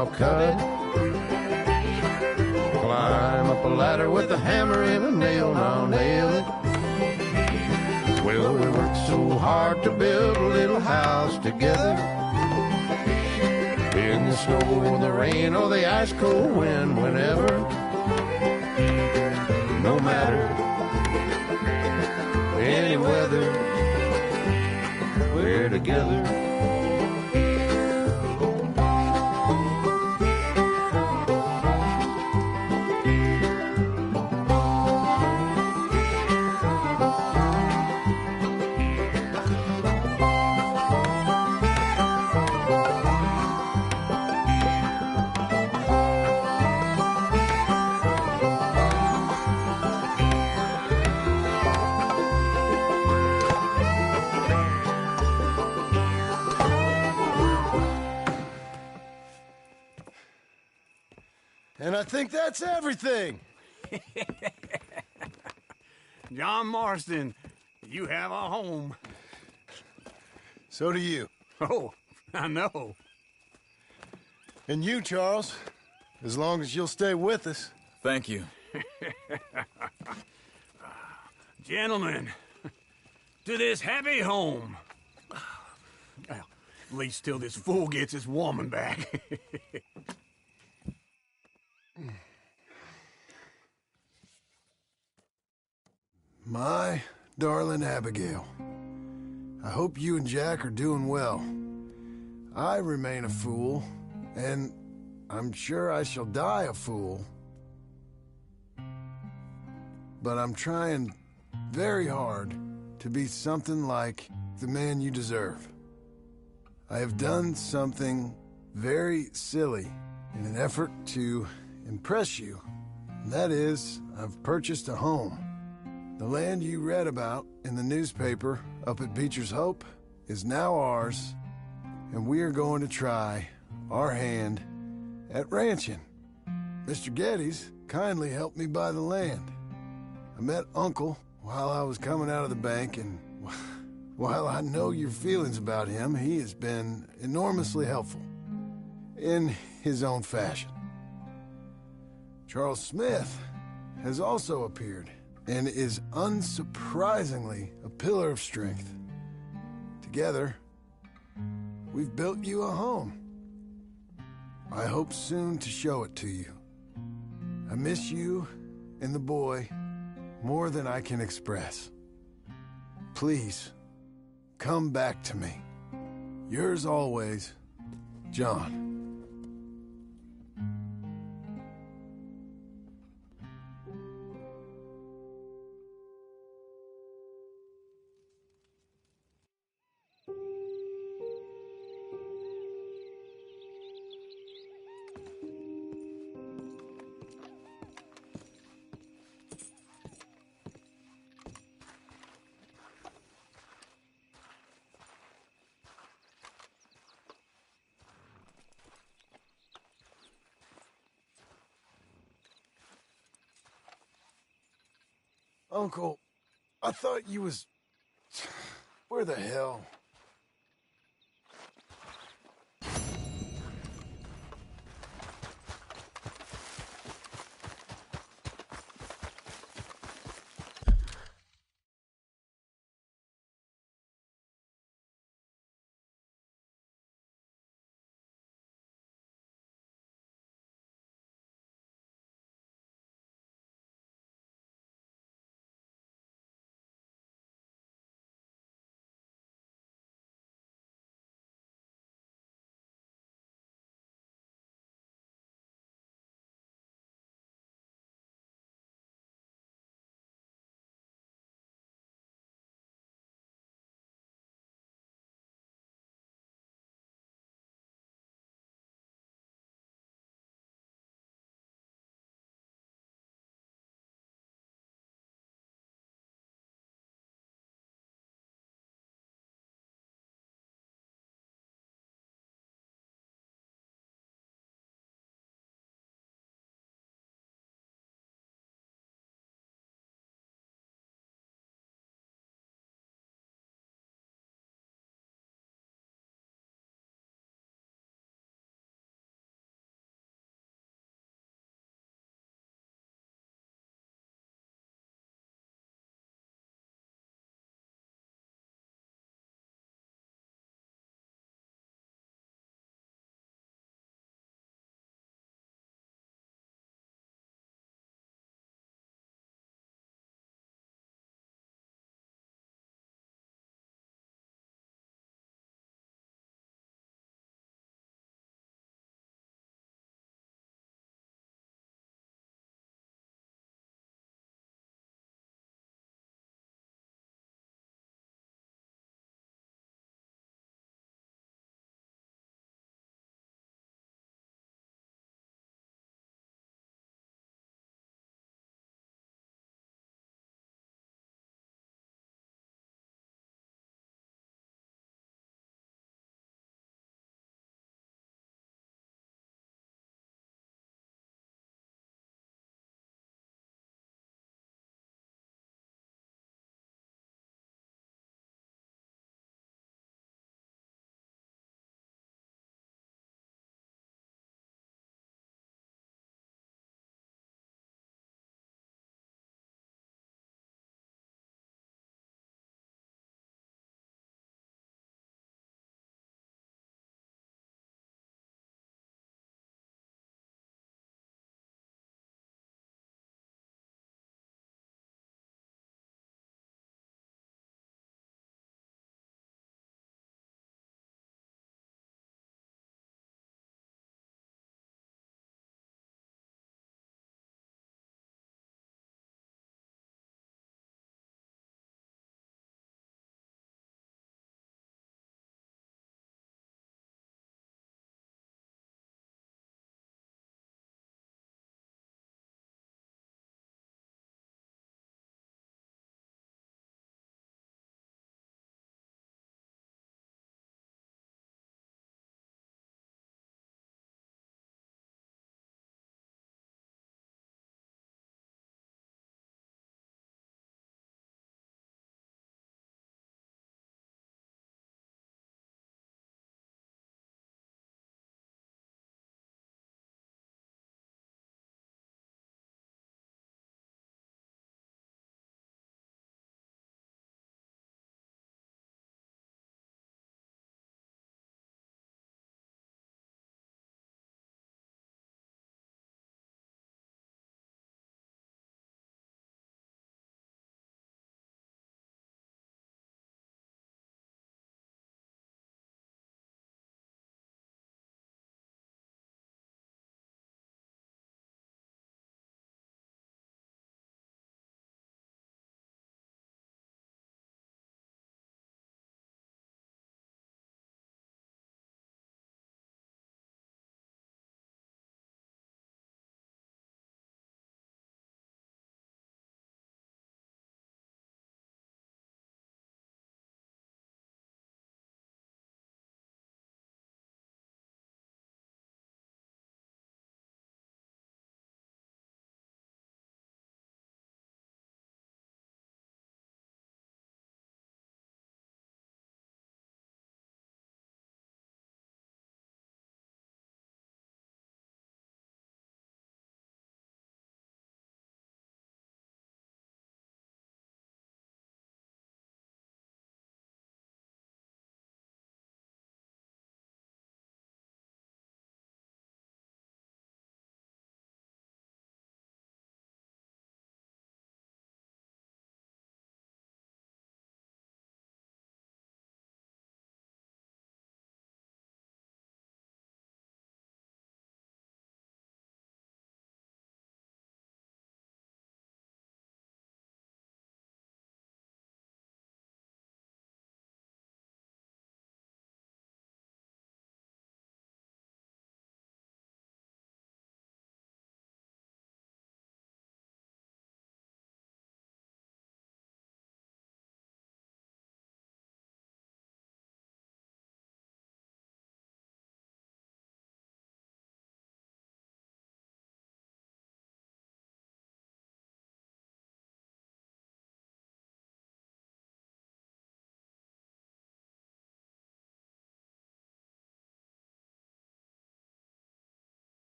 I'll cut it. Climb up a ladder with a hammer and a nail, and I'll nail it. Well, we worked so hard to build a little house together. In the snow or the rain or the ice cold wind, whenever. No matter any weather, we're together. And I think that's everything. John Marston, you have a home. So do you. Oh, I know. And you, Charles, as long as you'll stay with us. Thank you. Gentlemen, to this happy home. Well, at least till this fool gets his woman back. My darling Abigail, I hope you and Jack are doing well. I remain a fool, and I'm sure I shall die a fool. But I'm trying very hard to be something like the man you deserve. I have done something very silly in an effort to impress you. And that is, I've purchased a home. The land you read about in the newspaper up at Beecher's Hope is now ours, and we are going to try our hand at ranching. Mr. Geddes kindly helped me buy the land. I met Uncle while I was coming out of the bank, and while I know your feelings about him, he has been enormously helpful in his own fashion. Charles Smith has also appeared and is unsurprisingly a pillar of strength. Together, we've built you a home. I hope soon to show it to you. I miss you and the boy more than I can express. Please, come back to me. Yours always, John. Uncle, I thought you was... Where the hell?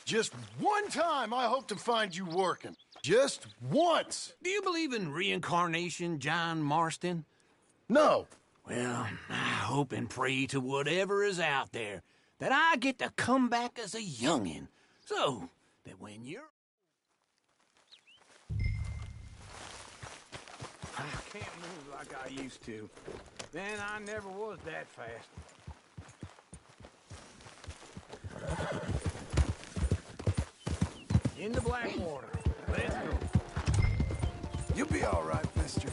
Just one time I hope to find you working. Just once. Do you believe in reincarnation, John Marston? No. Well, I hope and pray to whatever is out there that I get to come back as a youngin', so that when you're... I can't move like I used to. Then I never was that fast. In the Blackwater. Let's go. You'll be all right, mister.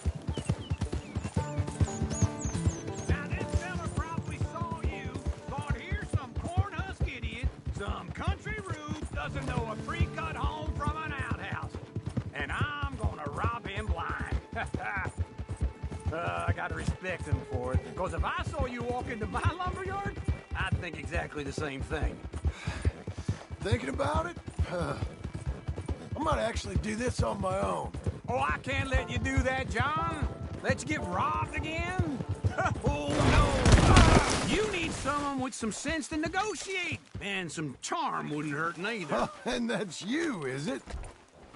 Now, this fella probably saw you, thought here's some corn-husk idiot, some country rube doesn't know a pre-cut home from an outhouse. And I'm gonna rob him blind. I gotta respect him for it, because if I saw you walk into my lumberyard, I'd think exactly the same thing. Thinking about it? I might actually do this on my own. Oh, I can't let you do that, John. Let you get robbed again? Oh, no. You need someone with some sense to negotiate. And some charm wouldn't hurt neither. And that's you, is it?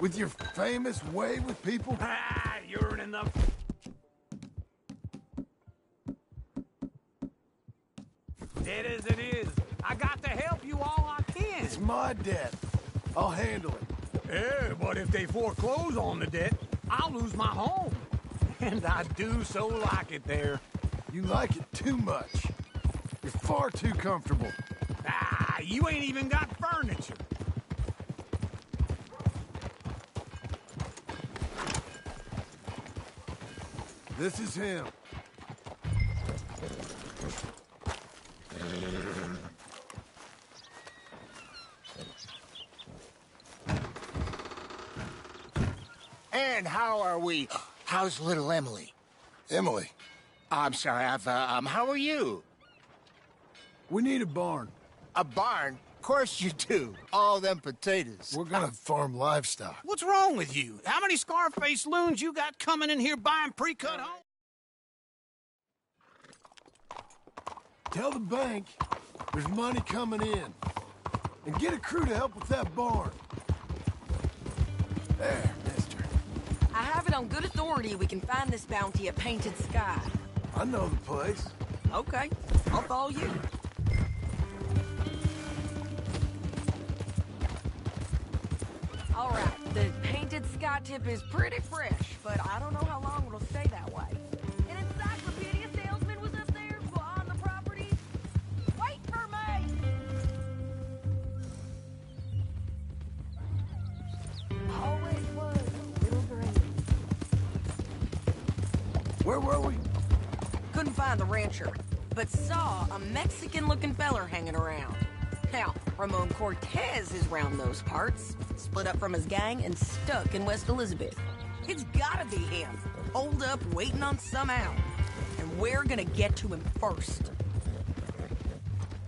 With your famous way with people? Ah, you're in the... Dead as it is, I got to help you all I can. It's my debt. I'll handle it. Yeah, but if they foreclose on the debt, I'll lose my home. And I do so like it there. You like it too much. You're far too comfortable. Ah, you ain't even got furniture. This is him. And how are we? How's little Emily? Emily. I'm sorry, how are you? We need a barn. A barn? Of course you do. All them potatoes. We're gonna farm livestock. What's wrong with you? How many Scarface loons you got coming in here buying pre-cut homes? Tell the bank there's money coming in. And get a crew to help with that barn. There, mister. I have it on good authority we can find this bounty at Painted Sky. I know the place. Okay, I'll follow you. All right, the Painted Sky tip is pretty fresh, but I don't know how long it'll stay that way. An encyclopedia salesman was up there on the property. Wait for me! Always was a little green. Where were we? Couldn't find the rancher, but saw a Mexican-looking feller hanging around. Now, Ramon Cortez is round those parts, split up from his gang and stuck in West Elizabeth. It's gotta be him, holed up waiting on some out. And we're gonna get to him first.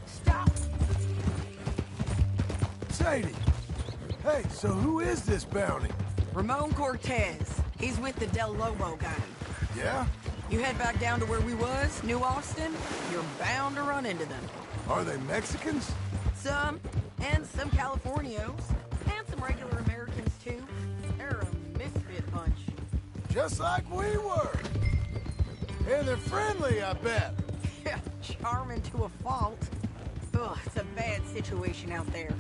Stop! Sadie! Hey, so who is this bounty? Ramon Cortez. He's with the Del Lobo gang. Yeah? You head back down to where we was, New Austin, you're bound to run into them. Are they Mexicans? Some, and some Californios, and some regular Americans too. They're a misfit bunch. Just like we were. And they're friendly, I bet. Yeah, charming to a fault. Ugh, it's a bad situation out there.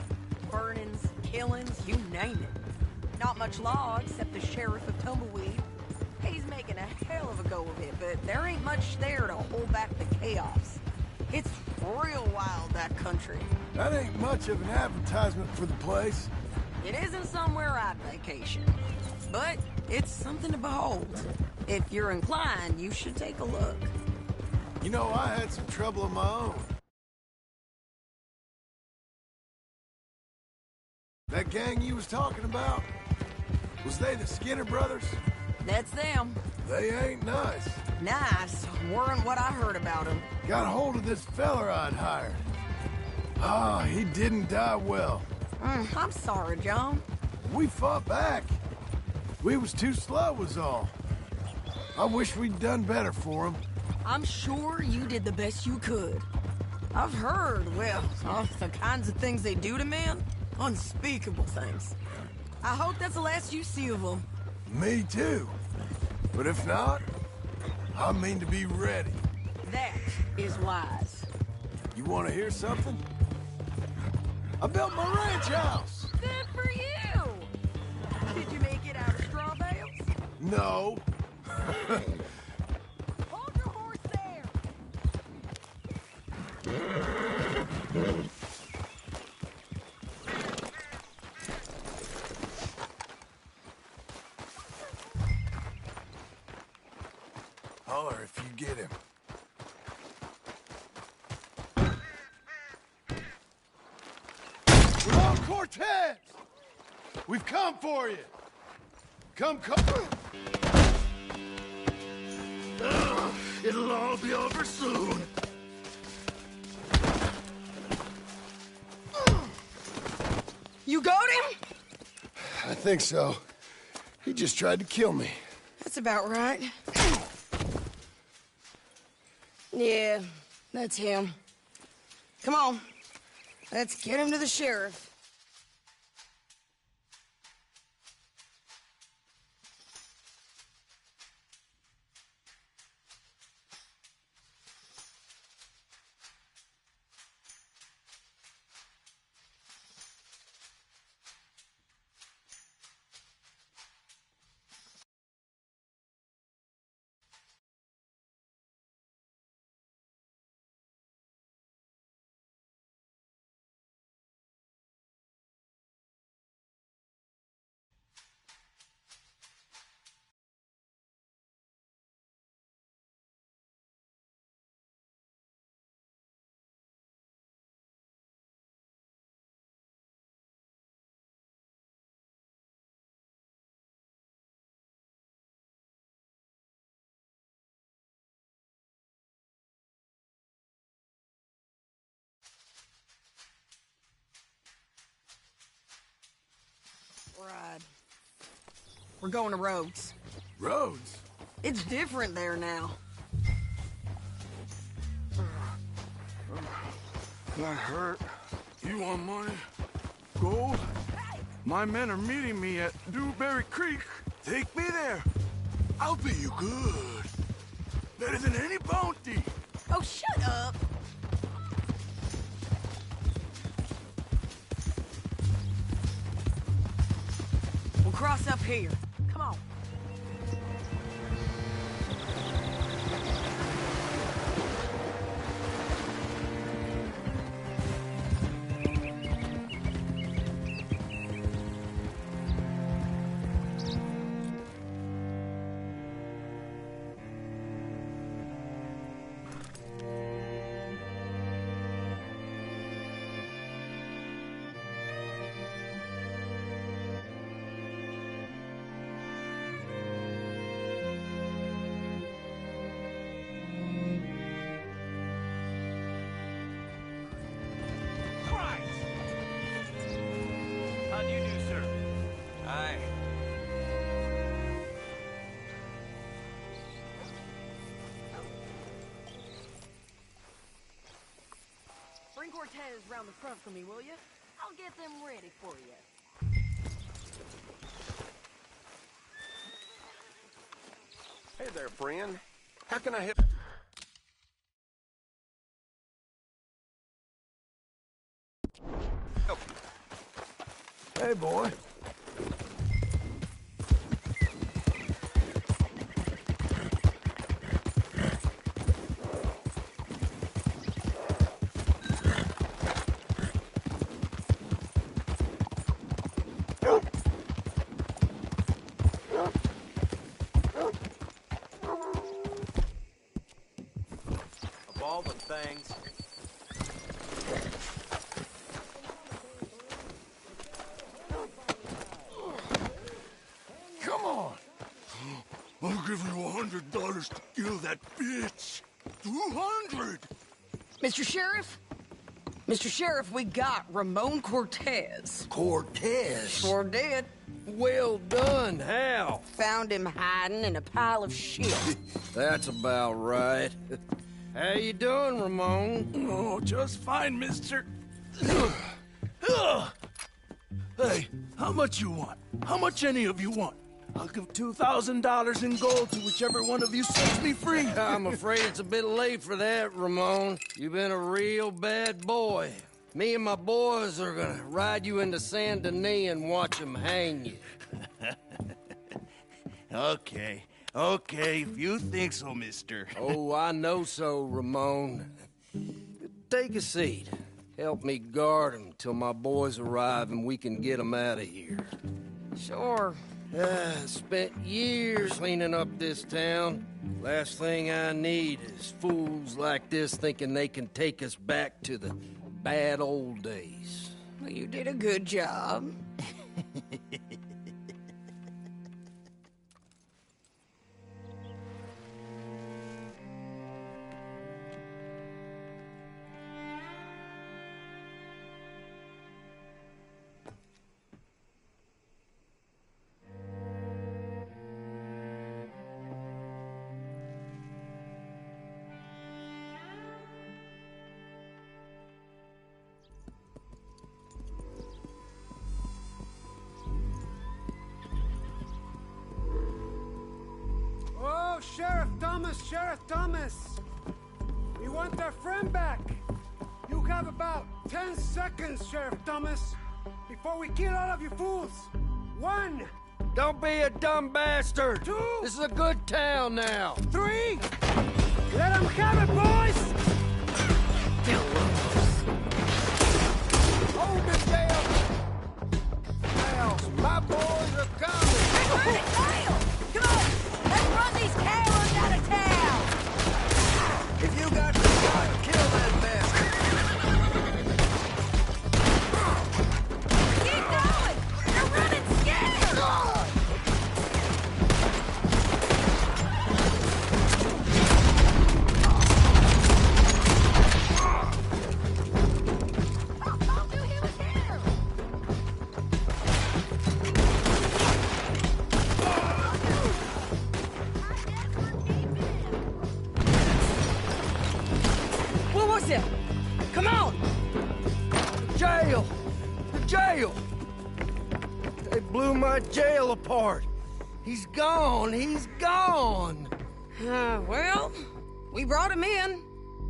Burnings, killings, you name it. Not much law except the sheriff of Tumbleweed. He's making a hell of a go of it, but there ain't much there to hold back the chaos. It's real wild, that country. That ain't much of an advertisement for the place. It isn't somewhere I'd vacation, but it's something to behold. If you're inclined, you should take a look. You know, I had some trouble of my own. That gang you was talking about, was they the Skinner brothers? That's them. They ain't nice. Nice weren't what I heard about them. Got hold of this feller I'd hired. Ah, he didn't die well. I'm sorry, John. We fought back. We was too slow was all. I wish we'd done better for him. I'm sure you did the best you could. I've heard, well, of the kinds of things they do to men. Unspeakable things. I hope that's the last you see of them. Me too. But if not, I mean to be ready. That is wise. You want to hear something? I built my ranch house. Good for you! Did you make it out of straw bales? No. Hold your horse there! Holler if you get him. We're on Cortez! We've come for you! Come. It'll all be over soon. You got him? I think so. He just tried to kill me. That's about right. Yeah, that's him. Come on. Let's get him to the sheriff. Right. We're going to Rhodes. Rhodes? It's different there now. That hurt. You want money? Gold? My men are meeting me at Dewberry Creek. Take me there. I'll pay you good. Better than any bounty. Oh, shut up. We'll cross up here. Come on. How do you do, sir? Aye. Bring Cortez round the front for me, will you? I'll get them ready for you. Hey there, friend. How can I help? Hey, boy. Of all the things. Come on. I'll give you $100 to kill that bitch. 200. Mr. Sheriff? Mr. Sheriff, we got Ramon Cortez. Cortez? Sure did. Well done. How? Found him hiding in a pile of shit. That's about right. How you doing, Ramon? Oh, just fine, mister. Hey, how much you want? How much any of you want? I'll give $2,000 in gold to whichever one of you sets me free. I'm afraid it's a bit late for that, Ramon. You've been a real bad boy. Me and my boys are gonna ride you into Saint Denis and watch them hang you. Okay, if you think so, mister. Oh, I know so, Ramon. Take a seat. Help me guard them till my boys arrive and we can get them out of here. Sure. Spent years cleaning up this town. Last thing I need is fools like this thinking they can take us back to the bad old days. Well, you did a good job. Oh, Sheriff Thomas! We want our friend back! You have about 10 seconds, Sheriff Thomas, before we kill all of you fools! 1! Don't be a dumb bastard! 2! This is a good town now! 3! Let them have it, boys! Hold it down! Now, my boys are coming! Run it, Kyle! Come on! Let's run these cowards out of town! If you got the gun, kill that bastard! Keep going! They're running scared! I'll do him again! What was it? Come on! Jail! The jail! They blew my jail apart! He's gone! He's gone! Well, we brought him in.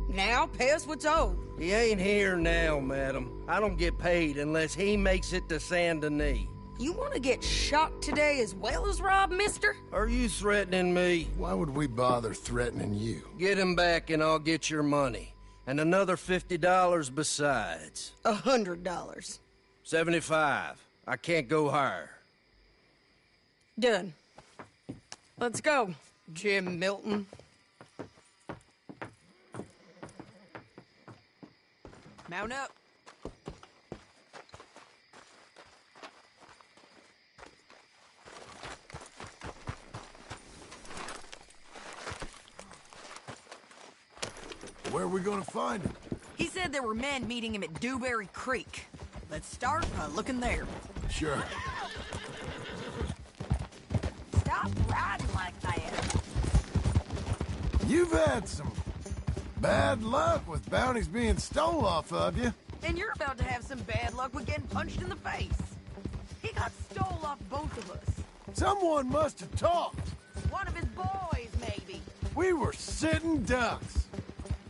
Now pay us what's owed. He ain't here now, madam. I don't get paid unless he makes it to Saint Denis. You want to get shot today as well as rob, mister? Are you threatening me? Why would we bother threatening you? Get him back and I'll get your money. And another $50 besides. $100. 75. I can't go higher. Done. Let's go, Jim Milton. Mount up. Where are we gonna find him? He said there were men meeting him at Dewberry Creek. Let's start by looking there. Sure. Stop riding like that. You've had some bad luck with bounties being stole off of you. And you're about to have some bad luck with getting punched in the face. He got stole off both of us. Someone must have talked. One of his boys, maybe. We were sitting ducks.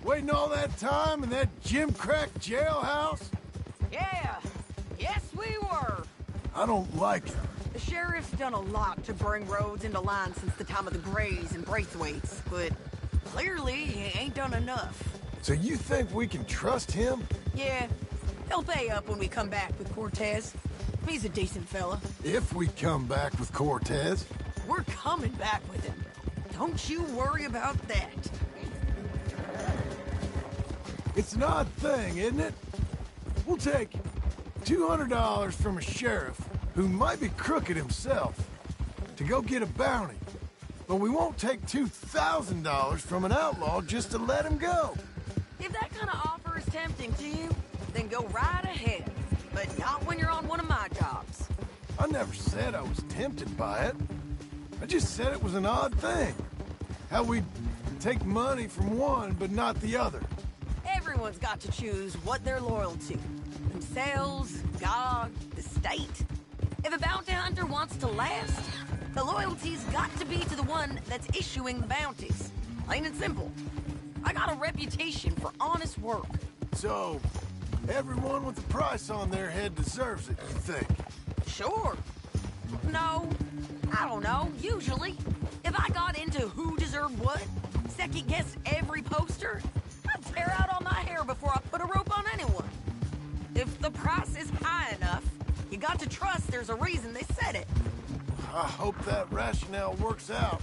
Waiting all that time in that gimcrack jailhouse? Yeah. Yes, we were. I don't like it. The sheriff's done a lot to bring roads into line since the time of the Grays and Braithwaites, but clearly he ain't done enough. So you think we can trust him? Yeah, he'll pay up when we come back with Cortez. He's a decent fella. If we come back with Cortez? We're coming back with him. Don't you worry about that. It's an odd thing, isn't it? We'll take $200 from a sheriff who might be crooked himself to go get a bounty. But we won't take $2,000 from an outlaw just to let him go. If that kind of offer is tempting to you, then go right ahead. But not when you're on one of my jobs. I never said I was tempted by it. I just said it was an odd thing. How we'd take money from one but not the other. Everyone's got to choose what they're loyal to. Themselves God, the state. If a bounty hunter wants to last, the loyalty's got to be to the one that's issuing the bounties. Plain and simple. I got a reputation for honest work. So, everyone with a price on their head deserves it, you think? Sure. No, I don't know, usually. If I got into who deserved what, second-guessed every poster, I'd tear out all my hair before I put a rope on anyone. If the price is high enough, you got to trust there's a reason they said it. I hope that rationale works out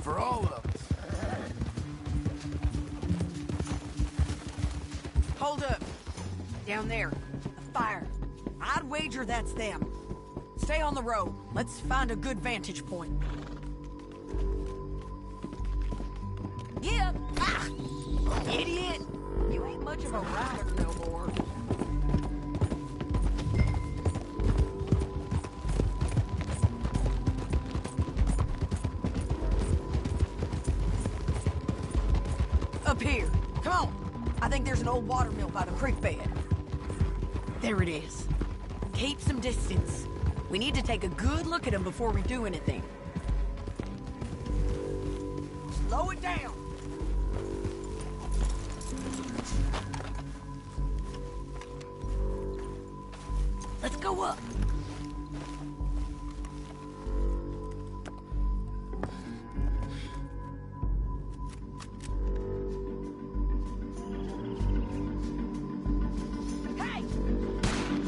for all of us. Hold up. Down there. A fire. I'd wager that's them. Stay on the road. Let's find a good vantage point. Yeah. Ah! Idiot. You ain't much of a rider no more. Up here. Come on. I think there's an old water mill by the creek bed. There it is. Keep some distance. We need to take a good look at them before we do anything. Slow it down. Let's go up.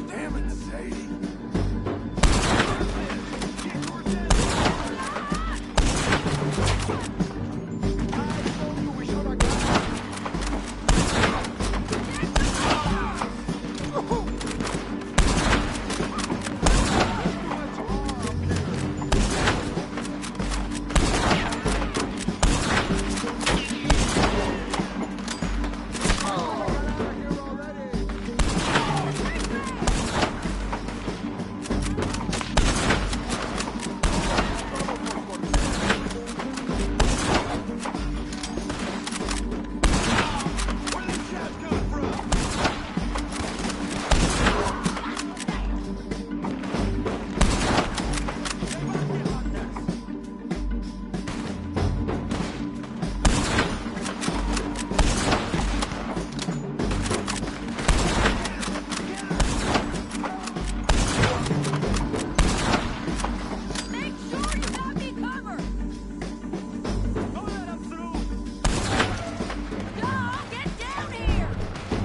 Damn it, Sadie.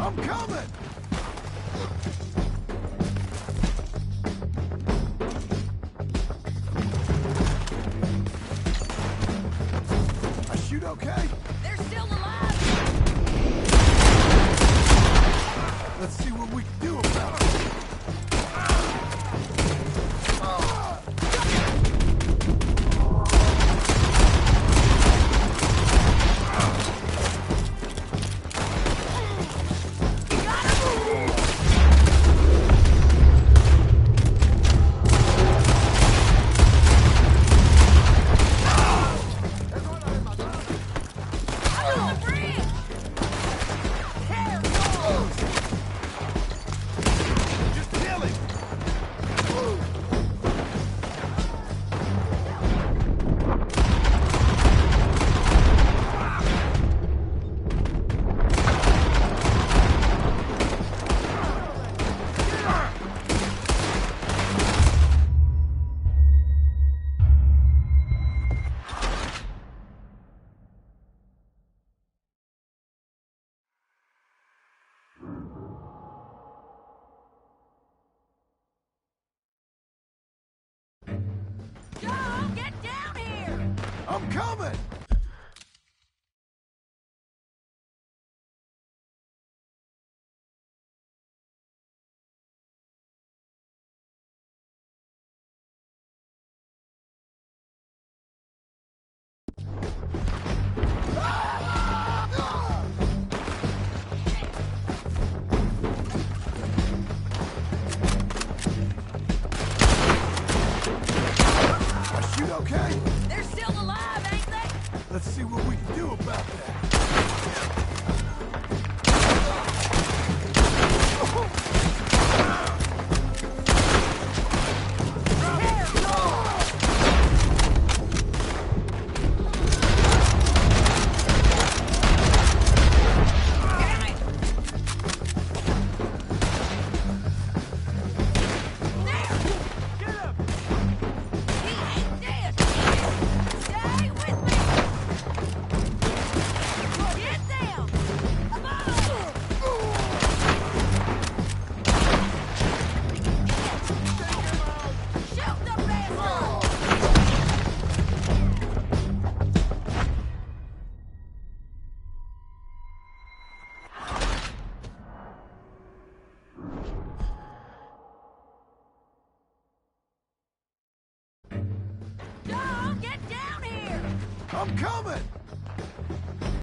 I'm coming! I shoot okay? They're still alive! Let's see what we can do about it. John, get down here! I'm coming! I shoot okay? They're still alive, ain't they? I'm coming!